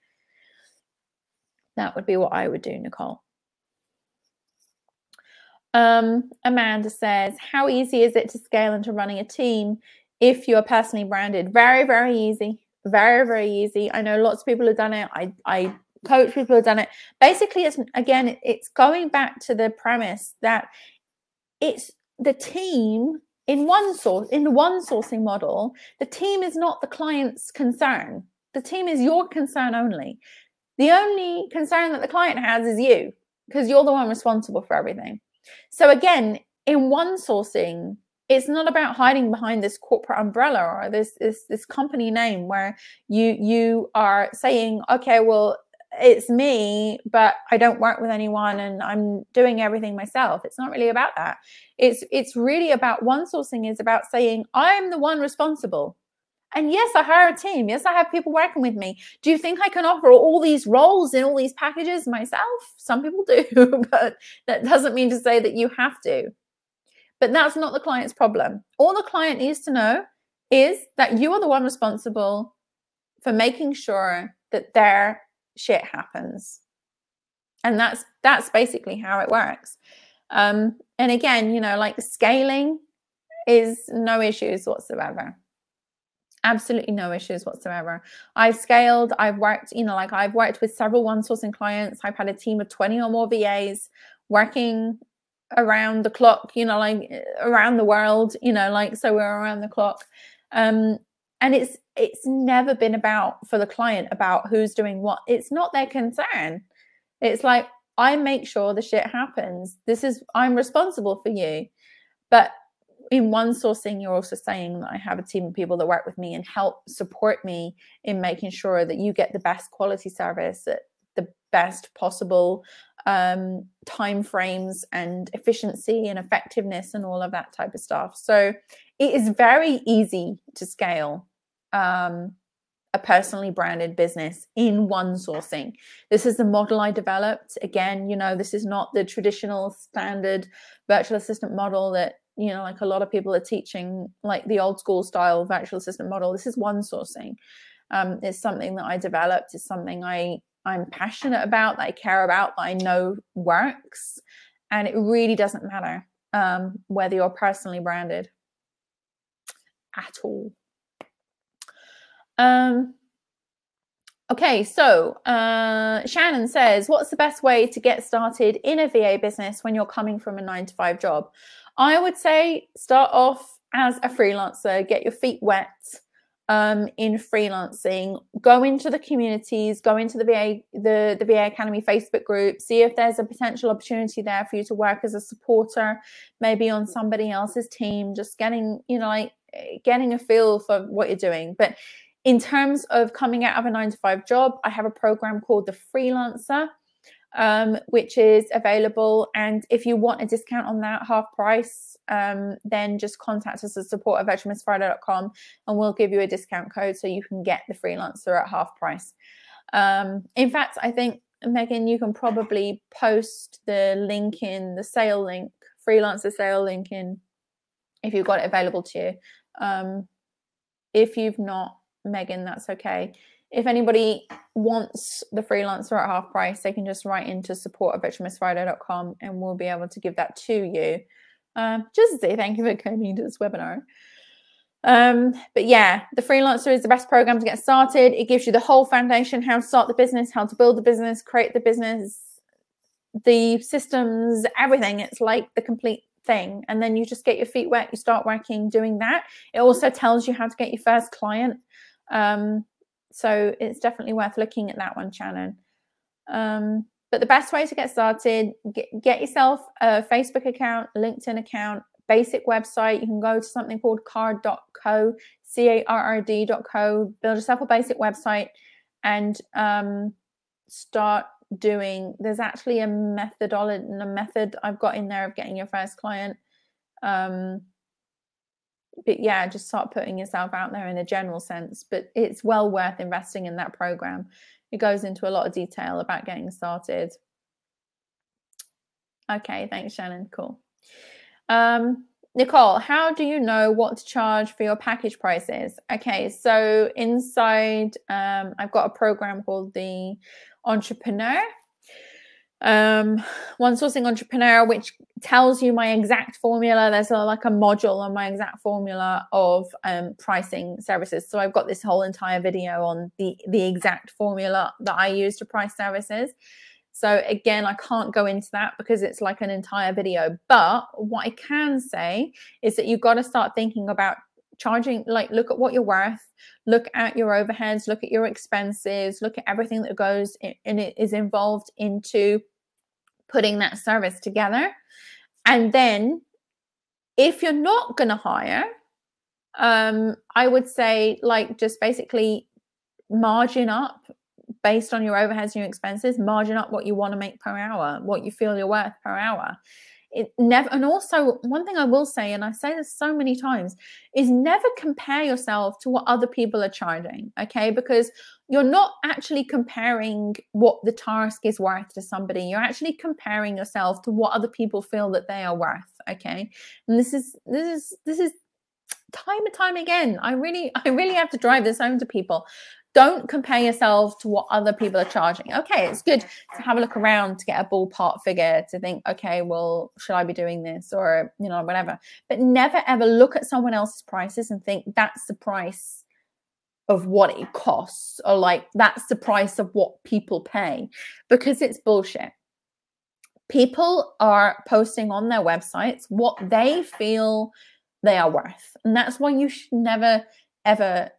That would be what I would do, Nicole. Amanda says, how easy is it to scale into running a team if you're personally branded? Very, very easy. Very, very easy. I know lots of people have done it. I coach people who have done it. Basically, it's going back to the premise that it's the team in the one sourcing model. The team is not the client's concern. The team is your concern only. The only concern that the client has is you, because you're the one responsible for everything. So again, in one sourcing, it's not about hiding behind this corporate umbrella or this company name where you are saying, okay, well, it's me, but I don't work with anyone and I'm doing everything myself. It's not really about that. It's really about one sourcing is about saying, I'm the one responsible. And yes, I hire a team. Yes, I have people working with me. Do you think I can offer all these roles in all these packages myself? Some people do, but that doesn't mean to say that you have to. But that's not the client's problem. All the client needs to know is that you are the one responsible for making sure that their shit happens. And that's basically how it works. And again, like scaling is no issues whatsoever. Absolutely no issues whatsoever. I've scaled, I've worked with several one-sourcing clients. I've had a team of 20 or more VAs working around the clock, like around the world, so we're around the clock. And it's never been for the client about who's doing what. It's not their concern. It's like, I make sure the shit happens. I'm responsible for you. But in one sourcing, you're also saying that I have a team of people that work with me and help support me in making sure that you get the best quality service at the best possible time frames and efficiency and effectiveness and all of that type of stuff. So it is very easy to scale a personally branded business in one sourcing. This is the model I developed. Again, this is not the traditional standard virtual assistant model that like a lot of people are teaching, like the old school style virtual assistant model. This is one sourcing. It's something that I developed. It's something I'm passionate about, that I care about, that I know works. And it really doesn't matter whether you're personally branded at all. Okay, so Shannon says, what's the best way to get started in a VA business when you're coming from a 9-to-5 job? I would say start off as a freelancer, get your feet wet in freelancing, go into the communities, go into the VA Academy Facebook group, see if there's a potential opportunity there for you to work as a supporter, maybe on somebody else's team, just getting a feel for what you're doing. But in terms of coming out of a 9-to-5 job, I have a program called The Freelancer. which is available. And if you want a discount on that, half price, then just contact us at support@virtualmissfriday.com and we'll give you a discount code so you can get the freelancer at half price. In fact, I think, Megan, you can probably post the link in the sale link, freelancer sale link in, if you've got it available to you. If you've not, Megan, that's okay. If anybody wants the freelancer at half price, they can just write into support@virtualmissfriday.com and we'll be able to give that to you. Just to say thank you for coming to this webinar. But yeah, the freelancer is the best program to get started. It gives you the whole foundation, how to start the business, how to build the business, create the business, the systems, everything. It's like the complete thing. And then you just get your feet wet, you start working doing that. It also tells you how to get your first client. So it's definitely worth looking at that one, Shannon. But the best way to get started, get yourself a Facebook account, LinkedIn account, basic website. You can go to something called card.co, CARRD.co, build yourself a basic website and start doing, there's actually a method I've got in there of getting your first client. But yeah, just start putting yourself out there in a general sense, but it's well worth investing in that program. It goes into a lot of detail about getting started. Okay, thanks, Shannon. Cool. Nicole, how do you know what to charge for your package prices? Okay, so inside, I've got a program called the Entrepreneur, One Sourcing Entrepreneur, which tells you my exact formula. There's like a module on my exact formula of pricing services. So I've got this whole entire video on the exact formula that I use to price services. So again, I can't go into that because it's like an entire video. But what I can say is that you've got to start thinking about charging, like look at what you're worth, look at your overheads, look at your expenses, look at everything that goes in, and it is involved into putting that service together. And then if you're not going to hire, I would say like just basically margin up based on your overheads and your expenses, margin up what you want to make per hour, what you feel you're worth per hour. It never, and also one thing I will say, and I say this so many times, is never compare yourself to what other people are charging, okay? Because you're not actually comparing what the task is worth to somebody. You're actually comparing yourself to what other people feel that they are worth, okay? And this is time and time again. I really have to drive this home to people. Don't compare yourself to what other people are charging. Okay, it's good to have a look around to get a ballpark figure to think, okay, well, should I be doing this or, you know, whatever. But never, ever look at someone else's prices and think that's the price of what it costs, or like that's the price of what people pay, because it's bullshit. People are posting on their websites what they feel they are worth. And that's why you should never, ever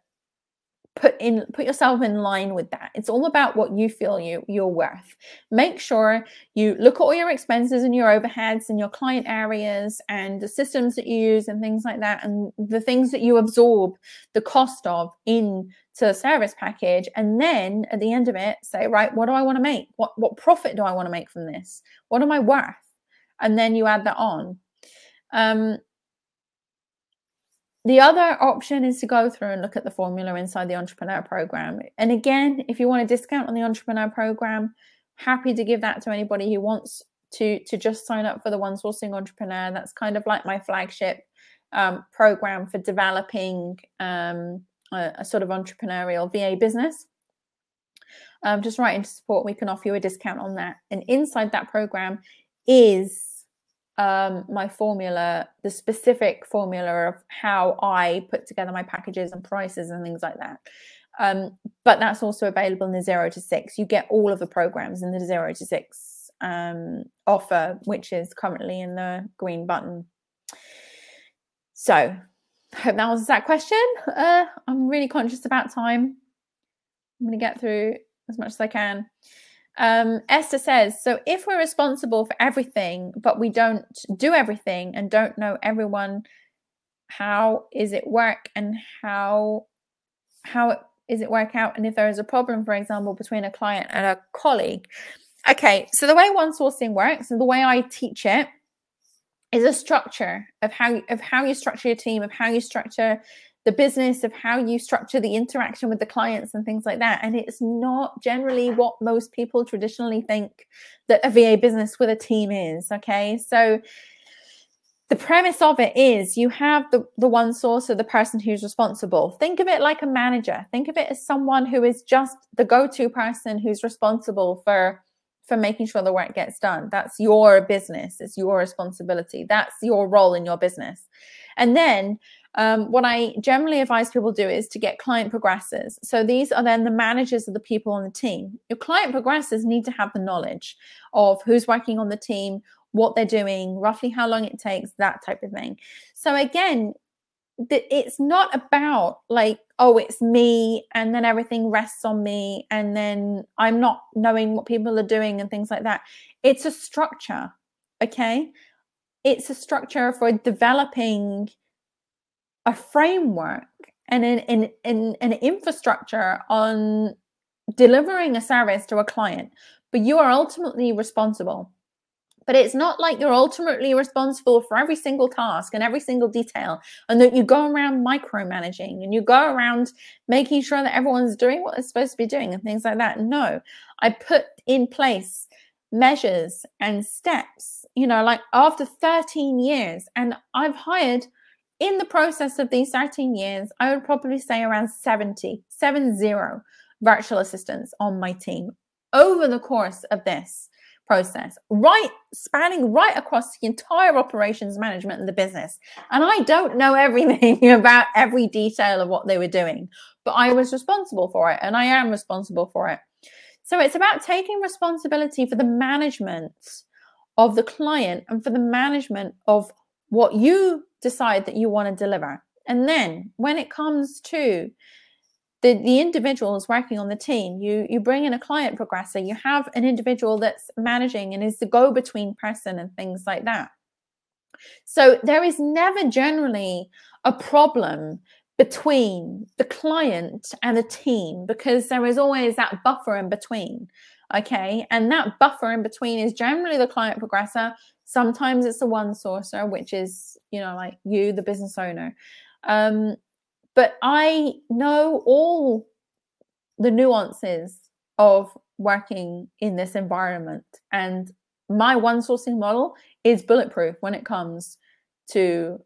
put yourself in line with that. It's all about what you feel you're worth. Make sure you look at all your expenses and your overheads and your client areas and the systems that you use and things like that, and the things that you absorb the cost of into a service package. And then at the end of it, say, right, what do I want to make? What profit do I want to make from this? What am I worth? And then you add that on. The other option is to go through and look at the formula inside the Entrepreneur Program. And again, if you want a discount on the Entrepreneur Program, happy to give that to anybody who wants to just sign up for the One Sourcing Entrepreneur. That's kind of like my flagship program for developing a sort of entrepreneurial VA business. Just write into support. We can offer you a discount on that. And inside that program is my formula, the specific formula of how I put together my packages and prices and things like that. But that's also available in the 0 to 6. You get all of the programs in the 0 to 6 offer, which is currently in the green button. So I hope that answers that question. I'm really conscious about time. I'm going to get through as much as I can. Esther says, so if we're responsible for everything, but we don't do everything and don't know everyone, how is it work and how is it work out? And if there is a problem, for example, between a client and a colleague, Okay, so the way one sourcing works and the way I teach it is a structure of how you structure your team, of how you structure the business, of how you structure the interaction with the clients and things like that. And it's not generally what most people traditionally think that a VA business with a team is. Okay, so the premise of it is you have the one source, or the person who's responsible. Think of it like a manager. Think of it as someone who is just the go-to person who's responsible for making sure the work gets done. That's your business. It's your responsibility. That's your role in your business. And then what I generally advise people do is to get client progressors. So these are then the managers of the people on the team. Your client progressors need to have the knowledge of who's working on the team, what they're doing, roughly how long it takes, that type of thing. So again, it's not about like, oh, it's me and then everything rests on me and then I'm not knowing what people are doing and things like that. It's a structure, okay? It's a structure for developing a framework and an infrastructure on delivering a service to a client, but you are ultimately responsible. But it's not like you're ultimately responsible for every single task and every single detail, and that you go around micromanaging and you go around making sure that everyone's doing what they're supposed to be doing and things like that. No, I put in place measures and steps, you know, like after 13 years, and I've hired in the process of these 13 years, I would probably say around 70 virtual assistants on my team over the course of this process, spanning right across the entire operations management of the business. And I don't know everything about every detail of what they were doing, but I was responsible for it and I am responsible for it. So it's about taking responsibility for the management of the client and for the management of what you decide that you want to deliver. And then when it comes to the individuals working on the team, you bring in a client progressor, you have an individual that's managing and is the go-between person and things like that. So there is never generally a problem between the client and the team because there is always that buffer in between, okay? And that buffer in between is generally the client progressor. Sometimes it's the one sourcer, which is, you know, like you, the business owner. But I know all the nuances of working in this environment. And my one sourcing model is bulletproof when it comes to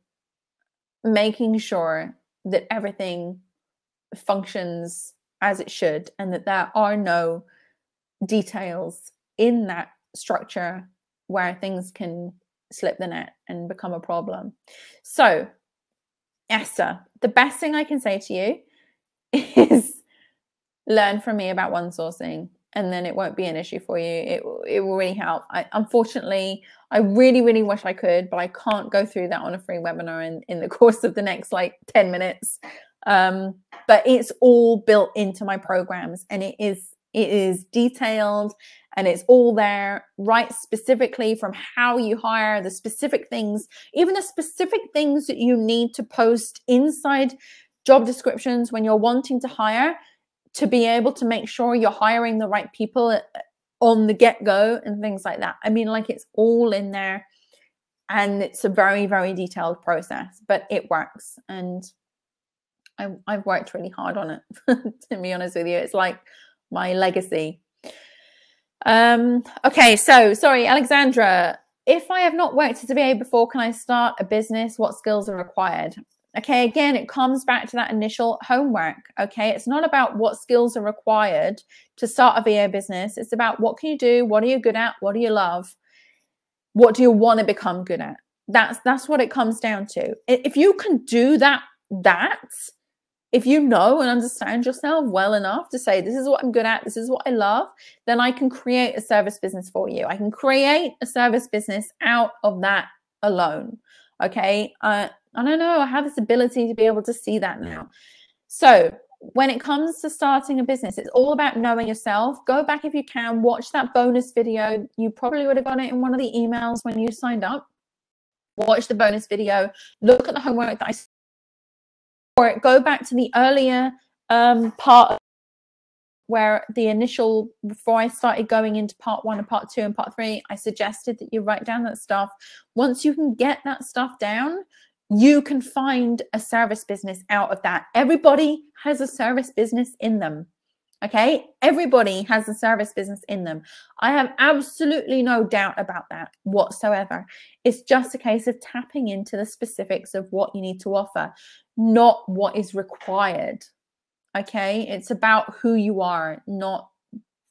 making sure that everything functions as it should and that there are no details in that structure where things can slip the net and become a problem. So Esther, the best thing I can say to you is learn from me about one sourcing, and then it won't be an issue for you. It will really help. Unfortunately, I really, really wish I could, but I can't go through that on a free webinar in the course of the next like 10 minutes. But it's all built into my programs, and it is detailed, and it's all there, right? Specifically from how you hire, the specific things, even the specific things that you need to post inside job descriptions when you're wanting to hire, to be able to make sure you're hiring the right people on the get-go and things like that. I mean, like, it's all in there, and it's a very, very detailed process, but it works. And I've worked really hard on it, to be honest with you. It's like my legacy. Okay, so sorry, Alexandra. If I have not worked as a VA before, can I start a business? What skills are required? Okay, again, it comes back to that initial homework. Okay, it's not about what skills are required to start a VA business. It's about what can you do? What are you good at? What do you love? What do you want to become good at? That's what it comes down to. If you can do that, if you know and understand yourself well enough to say, this is what I'm good at, this is what I love, then I can create a service business for you. I can create a service business out of that alone. Okay. I don't know. I have this ability to be able to see that now. So when it comes to starting a business, it's all about knowing yourself. Go back if you can, watch that bonus video. You probably would have got it in one of the emails when you signed up. Watch the bonus video, look at the homework that I, or go back to the earlier part where the initial, before I started going into part 1 and part 2 and part 3, I suggested that you write down that stuff. Once you can get that stuff down, you can find a service business out of that. Everybody has a service business in them. Okay, everybody has a service business in them. I have absolutely no doubt about that whatsoever. It's just a case of tapping into the specifics of what you need to offer, not what is required. Okay, it's about who you are, not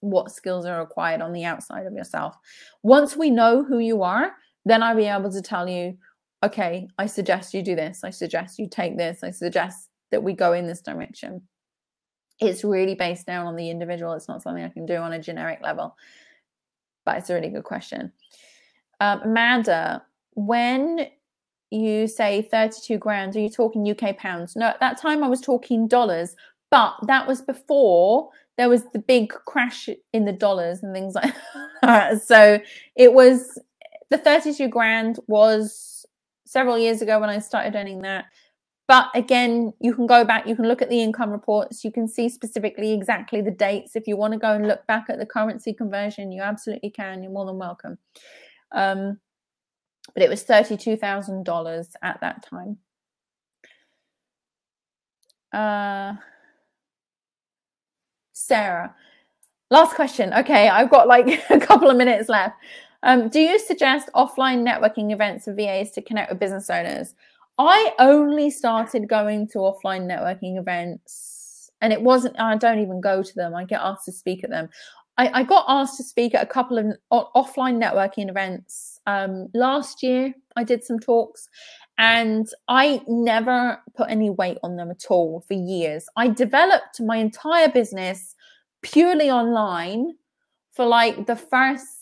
what skills are required on the outside of yourself. Once we know who you are, then I'll be able to tell you, okay, I suggest you do this. I suggest you take this. I suggest that we go in this direction. It's really based down on the individual. It's not something I can do on a generic level, but it's a really good question. Amanda, when you say 32 grand, are you talking UK pounds? No, at that time I was talking dollars, but that was before there was the big crash in the dollars and things like that. So it was, the 32 grand was several years ago when I started earning that. But again, you can go back, you can look at the income reports, you can see specifically exactly the dates. If you want to go and look back at the currency conversion, you absolutely can. You're more than welcome. But it was $32,000 at that time. Sarah, last question. Okay, I've got like a couple of minutes left. Do you suggest offline networking events for VAs to connect with business owners? I only started going to offline networking events, and it wasn't, I don't even go to them. I get asked to speak at them. I got asked to speak at a couple of offline networking events. Last year, I did some talks, and I never put any weight on them at all for years. I developed my entire business purely online for like the first